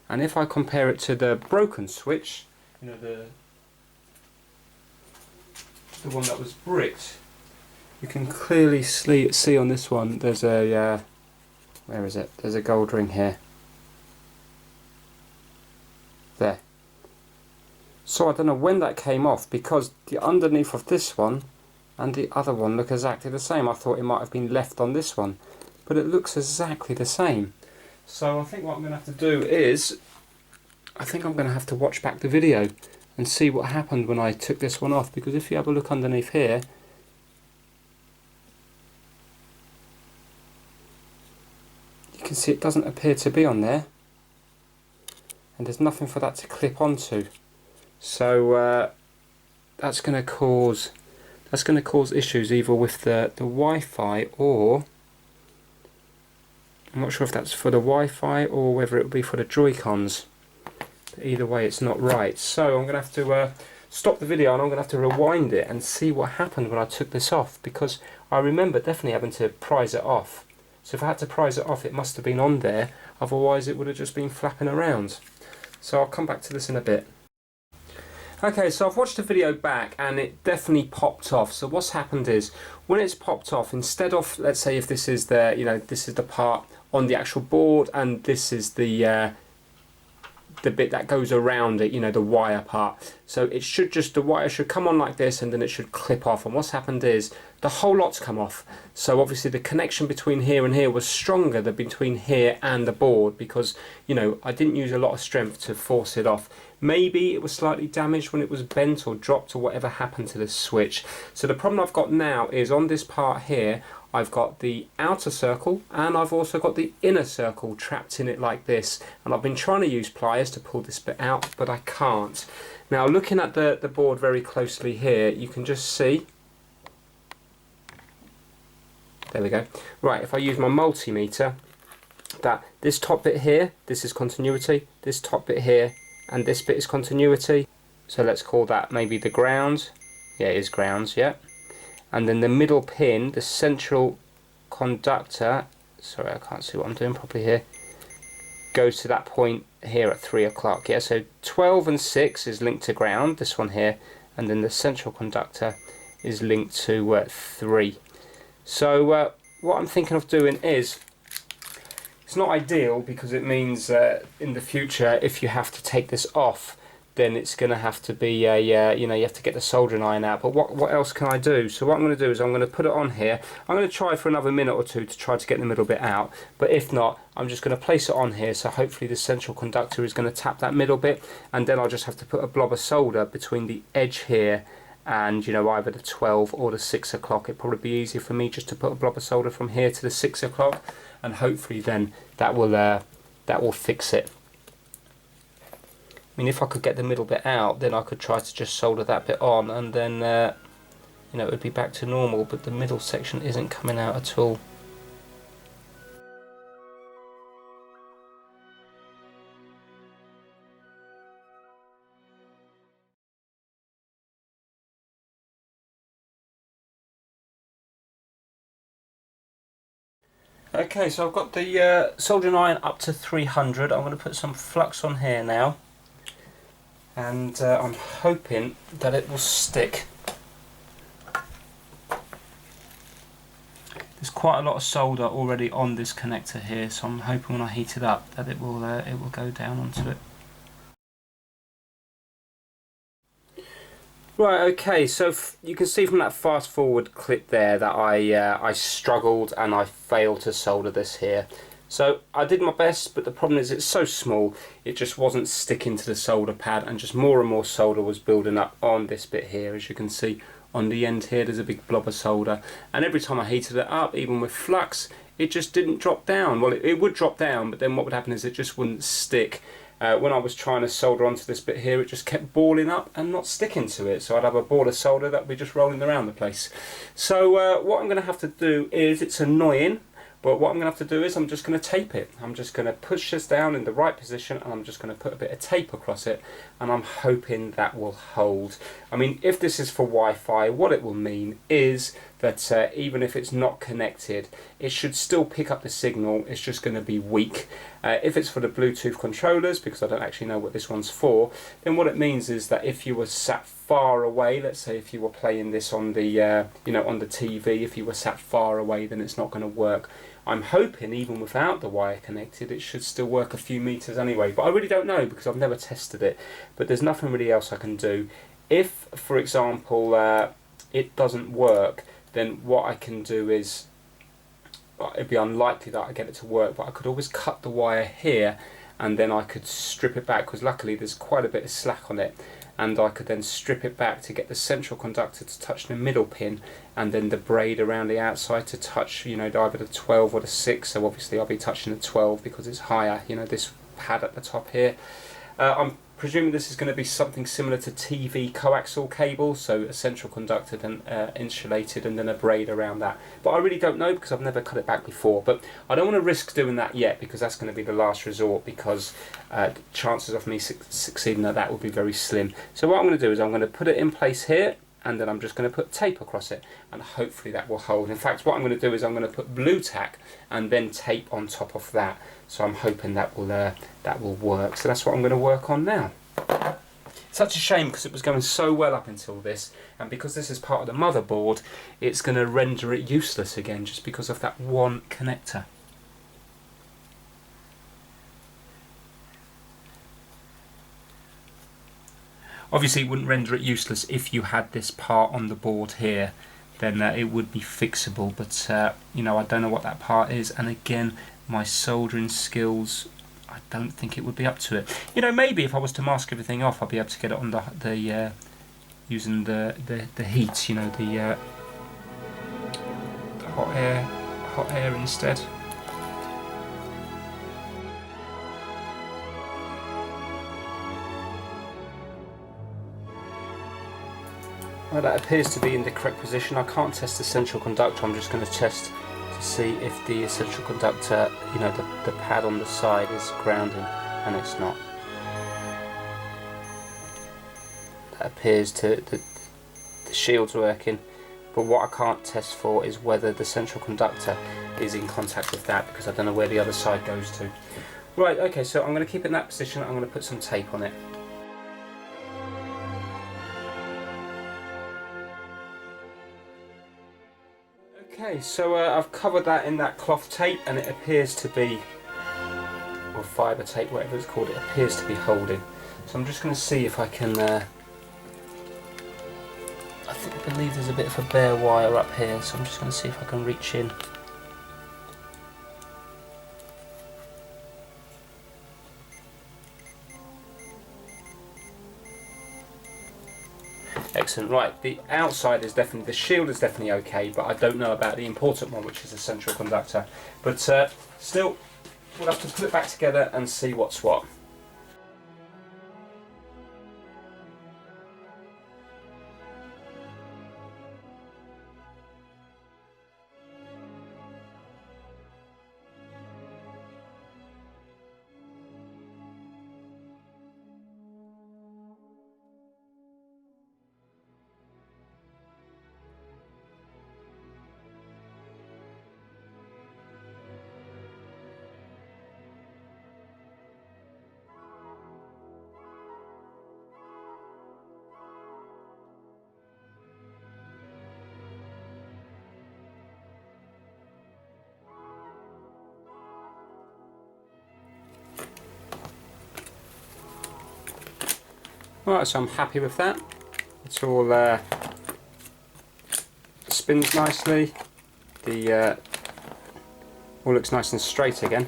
and if I compare it to the broken switch, you know, the one that was bricked, you can clearly see on this one there's a where is it? There's a gold ring here. There. So I don't know when that came off, because the underneath of this one and the other one look exactly the same. I thought it might have been left on this one, but it looks exactly the same. So I think what I'm going to have to do is, I think I'm going to have to watch back the video and see what happened when I took this one off, because if you have a look underneath here, you can see it doesn't appear to be on there, and there's nothing for that to clip onto. So that's going to cause issues either with the Wi-Fi, or I'm not sure if that's for the Wi-Fi or whether it will be for the Joy-Cons. But either way, it's not right. So I'm going to have to stop the video and I'm going to have to rewind it and see what happened when I took this off, because I remember definitely having to prise it off. So if I had to prise it off, it must have been on there, otherwise it would have just been flapping around. So I'll come back to this in a bit. Okay, so I've watched the video back and it definitely popped off. So what's happened is, when it's popped off, instead of, let's say if this is the, you know, this is the part on the actual board and this is the bit that goes around it, you know, the wire part. So it should just, the wire should come on like this and then it should clip off. And what's happened is the whole lot's come off. So obviously the connection between here and here was stronger than between here and the board, because, you know, I didn't use a lot of strength to force it off. Maybe it was slightly damaged when it was bent or dropped or whatever happened to this switch. So the problem I've got now is on this part here, I've got the outer circle and I've also got the inner circle trapped in it like this, and I've been trying to use pliers to pull this bit out, but I can't. Now looking at the board very closely here, you can just see, there we go. Right, if I use my multimeter, that this top bit here, this is continuity, this top bit here and this bit is continuity. So let's call that maybe the ground. Yeah, it is grounds, yeah. And then the middle pin, the central conductor, sorry I can't see what I'm doing properly here, goes to that point here at 3 o'clock. Yeah, so 12 and 6 is linked to ground, this one here, and then the central conductor is linked to 3. So what I'm thinking of doing is, it's not ideal because it means in the future if you have to take this off, then it's going to have to be a, you know, you have to get the soldering iron out. But what else can I do? So what I'm going to do is I'm going to put it on here. I'm going to try for another minute or two to try to get the middle bit out. But if not, I'm just going to place it on here. So hopefully the central conductor is going to tap that middle bit. And then I'll just have to put a blob of solder between the edge here and, you know, either the 12 or the 6 o'clock. It'd probably be easier for me just to put a blob of solder from here to the 6 o'clock. And hopefully then that will fix it. I mean, if I could get the middle bit out, then I could try to just solder that bit on, and then you know, it would be back to normal. But the middle section isn't coming out at all. Okay, so I've got the soldering iron up to 300. I'm going to put some flux on here now, and I'm hoping that it will stick. There's quite a lot of solder already on this connector here, so I'm hoping when I heat it up that it will go down onto it. Right, okay, so you can see from that fast forward clip there that I struggled and I failed to solder this here. So I did my best, but the problem is it's so small, it just wasn't sticking to the solder pad, and just more and more solder was building up on this bit here. As you can see on the end here, there's a big blob of solder, and every time I heated it up, even with flux, it just didn't drop down. Well, it would drop down, but then what would happen is it just wouldn't stick. When I was trying to solder onto this bit here, it just kept balling up and not sticking to it. So I'd have a ball of solder that would be just rolling around the place. So what I'm going to have to do is, it's annoying, But what I'm going to have to do is I'm just going to tape it. I'm just going to push this down in the right position, and I'm just going to put a bit of tape across it, and I'm hoping that will hold. I mean, if this is for Wi-Fi, what it will mean is that even if it's not connected, it should still pick up the signal. It's just going to be weak. If it's for the Bluetooth controllers, because I don't actually know what this one's for, then what it means is that if you were sat far away, let's say if you were playing this on the on the TV, if you were sat far away, then it's not going to work. I'm hoping even without the wire connected, it should still work a few meters anyway, but I really don't know because I've never tested it. But there's nothing really else I can do. If, for example, it doesn't work, then what I can do is, it'd be unlikely that I get it to work, but I could always cut the wire here, and then I could strip it back, because luckily there's quite a bit of slack on it, and I could then strip it back to get the central conductor to touch the middle pin, and then the braid around the outside to touch, you know, either the 12 or the 6. So obviously I'll be touching the 12 because it's higher, you know, this pad at the top here. I'm presuming this is going to be something similar to TV coaxial cable, so a central conductor then insulated and then a braid around that. But I really don't know because I've never cut it back before. But I don't want to risk doing that yet because that's going to be the last resort, because the chances of me succeeding at that would be very slim. So what I'm going to do is I'm going to put it in place here, and then I'm just going to put tape across it, and hopefully that will hold. In fact, what I'm going to do is I'm going to put blue tack and then tape on top of that. So I'm hoping that will work. So that's what I'm going to work on now. Such a shame because it was going so well up until this, and because this is part of the motherboard, it's going to render it useless again just because of that one connector. Obviously it wouldn't render it useless if you had this part on the board here, then it would be fixable, but you know, I don't know what that part is, and again, my soldering skills, I don't think it would be up to it. You know, maybe if I was to mask everything off, I'd be able to get it on the using the heat, you know, the hot air instead. Well, that appears to be in the correct position. I can't test the central conductor. I'm just going to test to see if the central conductor, you know, the pad on the side is grounding, and it's not. That appears to the shield's working, but what I can't test for is whether the central conductor is in contact with that, because I don't know where the other side goes to. Right, okay, so I'm going to keep it in that position. I'm going to put some tape on it. Okay, so I've covered that in that cloth tape, and it appears to be, or fibre tape, whatever it's called, it appears to be holding. So I'm just going to see if I can, I believe there's a bit of a bare wire up here, so I'm just going to see if I can reach in. Excellent. Right, the outside is definitely, the shield is definitely okay, but I don't know about the important one, which is the central conductor. But still, we'll have to put it back together and see what's what. Right, so I'm happy with that. It's all spins nicely. The all looks nice and straight again.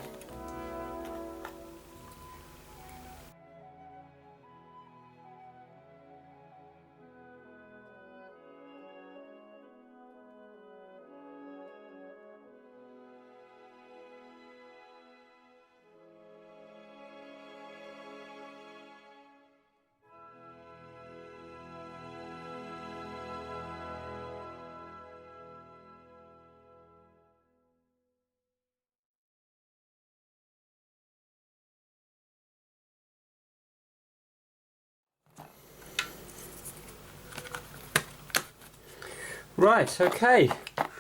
Right, okay,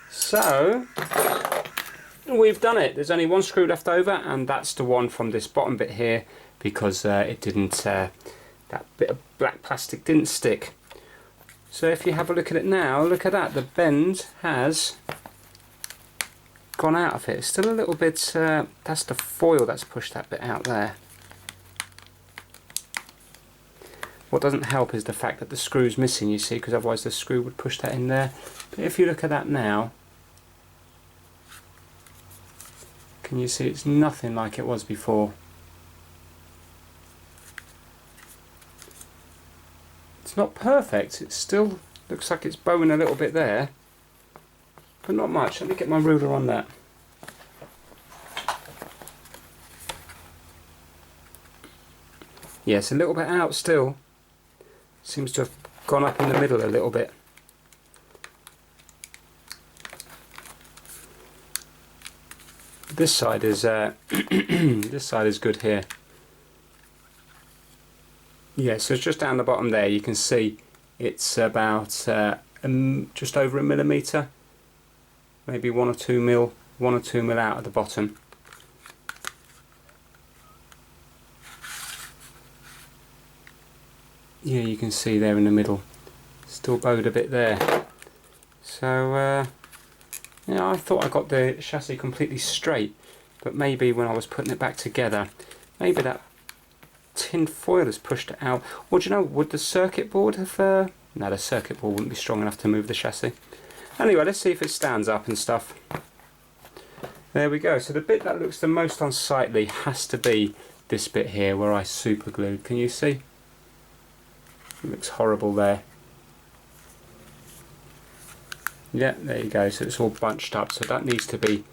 so we've done it. There's only one screw left over, and that's the one from this bottom bit here, because it didn't, that bit of black plastic didn't stick. So if you have a look at it now, look at that, the bend has gone out of it. It's still a little bit, that's the foil that's pushed that bit out there. What doesn't help is the fact that the screw's missing, you see, because otherwise the screw would push that in there. But if you look at that now, can you see it's nothing like it was before? It's not perfect, it still looks like it's bowing a little bit there, but not much. Let me get my ruler on that. Yeah, it's a little bit out still. Seems to have gone up in the middle a little bit. This side is this side is good here. Yeah, so it's just down the bottom there. You can see it's about just over 1 millimetre, maybe 1 or 2 mil, 1 or 2 mil out at the bottom. Yeah, you can see there in the middle, still bowed a bit there. So yeah, I thought I got the chassis completely straight, but maybe when I was putting it back together, maybe that tin foil has pushed it out. Or do you know, would the circuit board have... no, the circuit board wouldn't be strong enough to move the chassis. Anyway, let's see if it stands up and stuff. There we go. So the bit that looks the most unsightly has to be this bit here where I super glued. Can you see? It looks horrible there. Yeah, there you go. So it's all bunched up. So that needs to be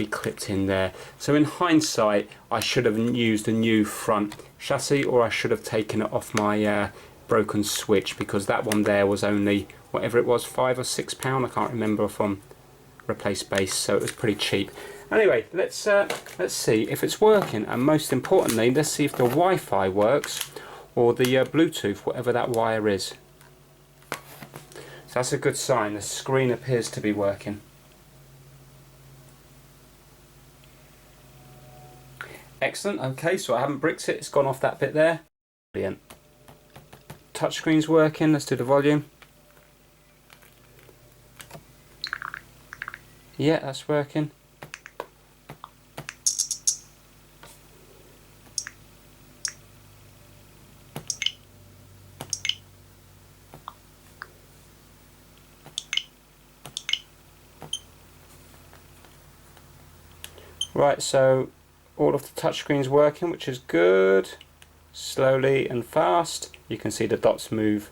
clipped in there. So in hindsight, I should have used a new front chassis, or I should have taken it off my broken switch, because that one there was only whatever it was, £5 or £6. I can't remember from Replace Base, so it was pretty cheap. Anyway, let's see if it's working, and most importantly, let's see if the Wi-Fi works, or the Bluetooth, whatever that wire is. So that's a good sign. The screen appears to be working. Excellent. Okay, so I haven't bricked it. It's gone off that bit there. Brilliant. Touchscreen's working. Let's do the volume. Yeah, that's working. Right, so all of the touchscreen's working, which is good. Slowly and fast. You can see the dots move.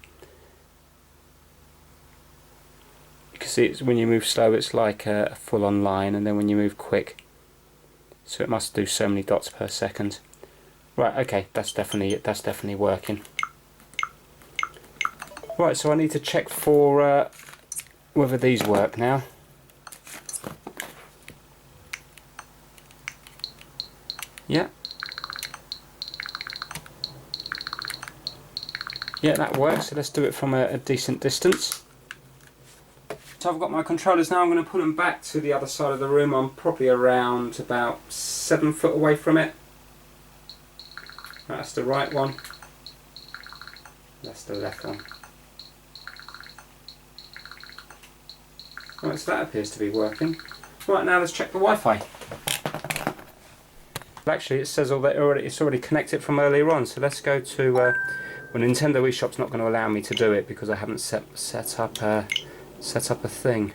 You can see it's, when you move slow, it's like a full-on line, and then when you move quick, so it must do so many dots per second. Right, okay, that's definitely working. Right, so I need to check for whether these work now. Yeah. Yeah, that works. So let's do it from a decent distance. So I've got my controllers now. I'm going to put them back to the other side of the room. I'm probably around about 7 foot away from it. That's the right one. That's the left one. Right, so that appears to be working. Right, now let's check the Wi-Fi. Actually, it says it's already connected from earlier on. So let's go to. Well, Nintendo eShop's not going to allow me to do it because I haven't set up a thing.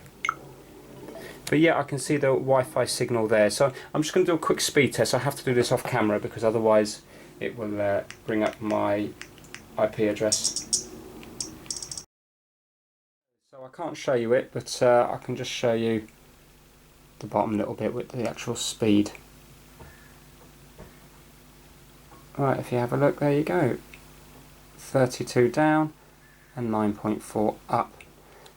But yeah, I can see the Wi-Fi signal there. So I'm just going to do a quick speed test. I have to do this off camera because otherwise it will bring up my IP address. So I can't show you it, but I can just show you the bottom little bit with the actual speed. Right, if you have a look, there you go. 32 down and 9.4 up.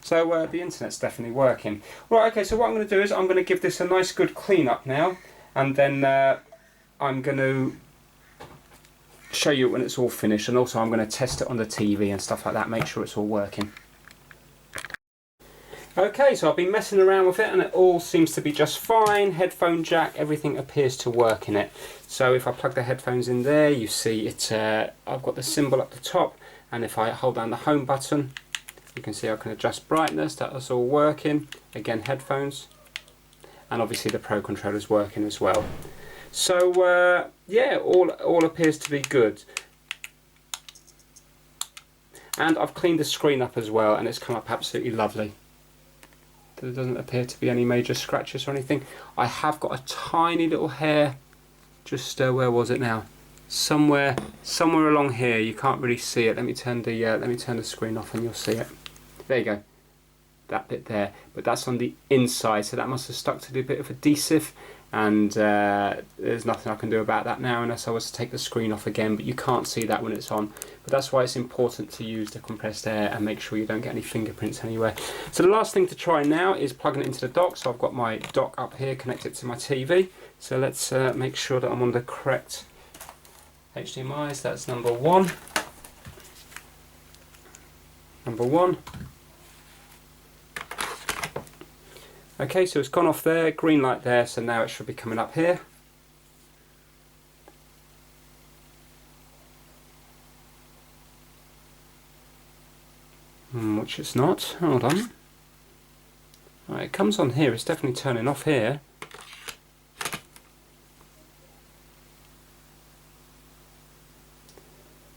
So the internet's definitely working. Right, okay, so what I'm going to do is I'm going to give this a nice good clean up now, and then I'm going to show you when it's all finished, and also I'm going to test it on the TV and stuff like that, make sure it's all working. Okay, so I've been messing around with it and it all seems to be just fine. Headphone jack, everything appears to work in it. So if I plug the headphones in there, you see it. I've got the symbol up the top, and if I hold down the home button, you can see I can adjust brightness. That's all working. Again, headphones, and obviously the Pro controller's working as well. So yeah, all appears to be good. And I've cleaned the screen up as well, and it's come up absolutely lovely. There doesn't appear to be any major scratches or anything. I have got a tiny little hair, just where was it now? Somewhere along here. You can't really see it. Let me turn the screen off, and you'll see it. There you go. That bit there, but that's on the inside, so that must have stuck to a bit of adhesive, and there's nothing I can do about that now unless I was to take the screen off again, but you can't see that when it's on. But that's why it's important to use the compressed air and make sure you don't get any fingerprints anywhere. So the last thing to try now is plugging it into the dock. So I've got my dock up here connected to my TV, so let's make sure that I'm on the correct HDMIs. That's number one. Okay, so it's gone off there, green light there, so now it should be coming up here. Which it's not. Hold on. Right, it comes on here, it's definitely turning off here.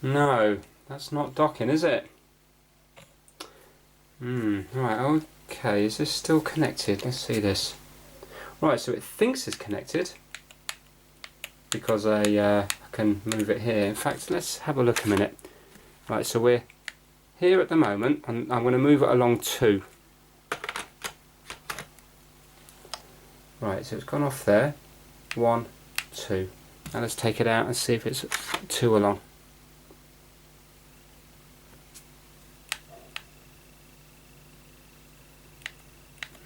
No, that's not docking, is it? Right, okay, is this still connected? Let's see this. Right, so it thinks it's connected because I can move it here. In fact, let's have a look a minute. Right, so we're here at the moment, and I'm going to move it along 2. Right, so it's gone off there. 1, 2. Now let's take it out and see if it's 2 along.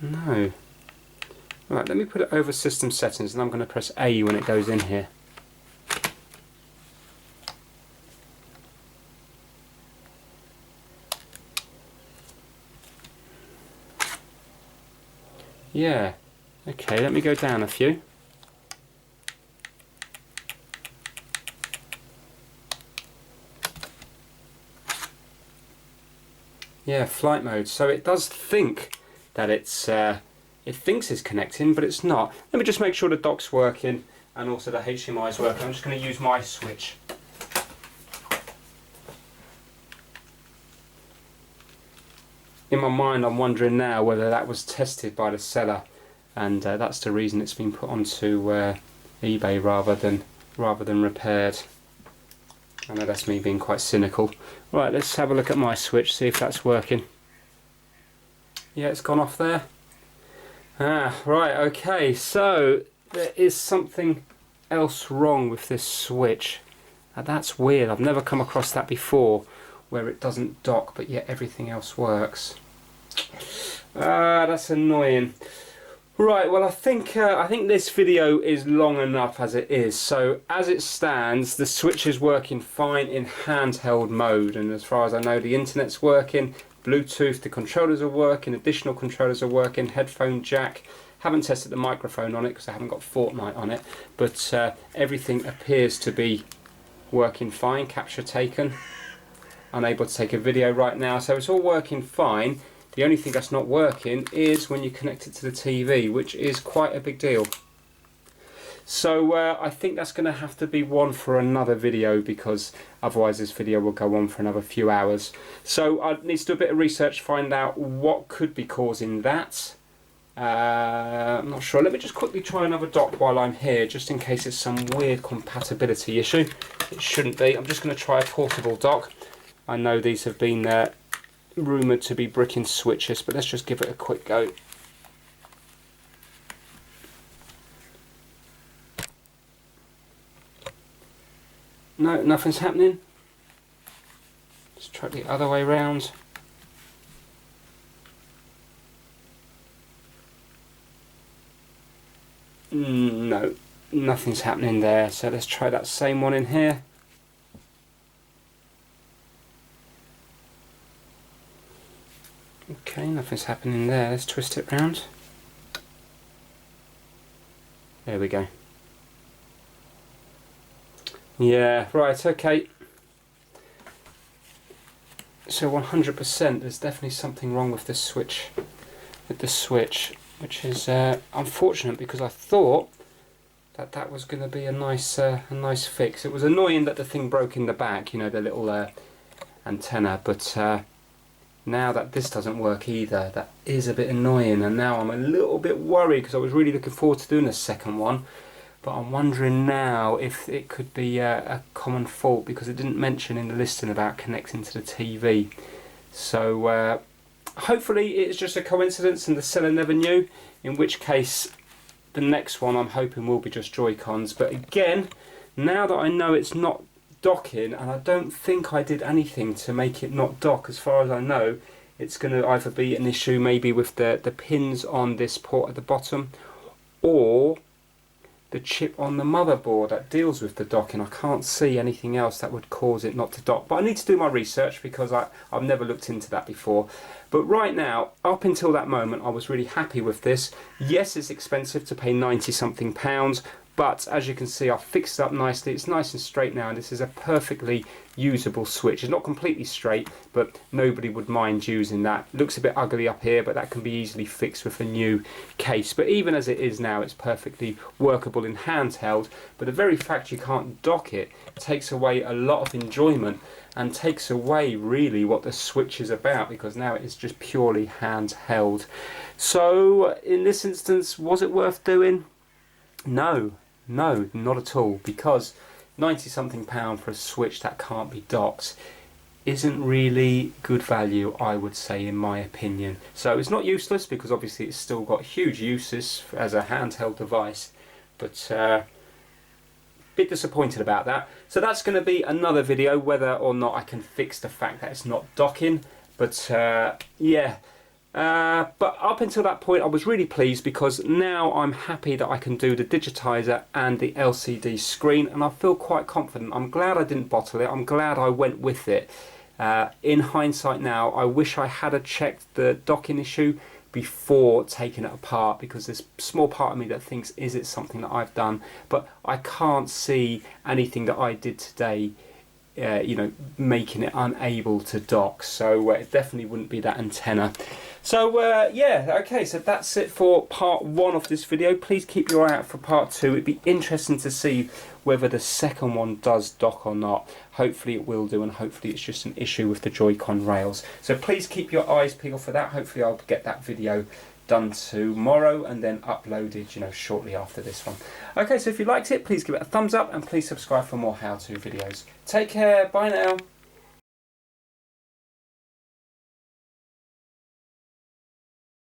No. Right, let me put it over system settings, and I'm going to press A when it goes in here. Yeah. Okay, let me go down a few. Yeah, flight mode. So it does think that it thinks it's connecting, but it's not. Let me just make sure the dock's working and also the HDMI is working. I'm just going to use my switch. In my mind, I'm wondering now whether that was tested by the seller, and that's the reason it's been put onto eBay rather than repaired. I know that's me being quite cynical. Right, let's have a look at my switch, see if that's working. Yeah, it's gone off there. Right, okay, so there is something else wrong with this switch. Now, that's weird. I've never come across that before, where it doesn't dock but yet everything else works. That's annoying. Right, well I think this video is long enough as it is. So as it stands, the switch is working fine in handheld mode, and as far as I know the internet's working, Bluetooth, the controllers are working, additional controllers are working, headphone jack. Haven't tested the microphone on it because I haven't got Fortnite on it, but everything appears to be working fine. Capture taken. Unable to take a video right now, so it's all working fine. The only thing that's not working is when you connect it to the TV, which is quite a big deal. So I think that's going to have to be one for another video, because otherwise this video will go on for another few hours. So I need to do a bit of research to find out what could be causing that. I'm not sure. Let me just quickly try another dock while I'm here, just in case it's some weird compatibility issue. It shouldn't be. I'm just going to try a portable dock. I know these have been rumoured to be brick and switches, but let's just give it a quick go. No, nothing's happening. Let's try the other way round. No, nothing's happening there, so let's try that same one in here. Okay, nothing's happening there. Let's twist it round. There we go. Yeah, right, okay. So 100%, there's definitely something wrong with this switch, which is unfortunate, because I thought that that was going to be a nice fix. It was annoying that the thing broke in the back, you know, the little antenna, but now that this doesn't work either, that is a bit annoying, and now I'm a little bit worried because I was really looking forward to doing a second one. But I'm wondering now if it could be a common fault, because it didn't mention in the listing about connecting to the TV. So hopefully it's just a coincidence and the seller never knew, in which case the next one I'm hoping will be just Joy-Cons. But again, now that I know it's not docking, and I don't think I did anything to make it not dock, as far as I know, it's going to either be an issue maybe with the pins on this port at the bottom, or the chip on the motherboard that deals with the docking. I can't see anything else that would cause it not to dock, but I need to do my research because I've never looked into that before. But right now, up until that moment, I was really happy with this. Yes, it's expensive to pay 90 something pounds, but as you can see, I've fixed it up nicely. It's nice and straight now, and this is a perfectly usable switch. It's not completely straight, but nobody would mind using that. It looks a bit ugly up here, but that can be easily fixed with a new case. But even as it is now, it's perfectly workable in handheld. But the very fact you can't dock it takes away a lot of enjoyment, and takes away really what the switch is about, because now it is just purely handheld. So in this instance, was it worth doing? No, not at all, because 90 something pound for a switch that can't be docked isn't really good value, I would say, in my opinion. So it's not useless, because obviously it's still got huge uses as a handheld device, but bit disappointed about that. So that's going to be another video, whether or not I can fix the fact that it's not docking. But yeah. But up until that point I was really pleased, because now I'm happy that I can do the digitizer and the LCD screen, and I feel quite confident. I'm glad I didn't bottle it. I'm glad I went with it. In hindsight now, I wish I had checked the docking issue before taking it apart, because there's a small part of me that thinks, is it something that I've done? But I can't see anything that I did today you know, making it unable to dock, so it definitely wouldn't be that antenna. So yeah, okay, so that's it for part 1 of this video. Please keep your eye out for part 2. It'd be interesting to see whether the second one does dock or not. Hopefully it will do, and hopefully it's just an issue with the Joy-Con rails. So please keep your eyes peeled for that. Hopefully I'll get that video done tomorrow and then uploaded, you know, shortly after this one. Okay, so if you liked it, please give it a thumbs up, and please subscribe for more how-to videos. Take care, bye now.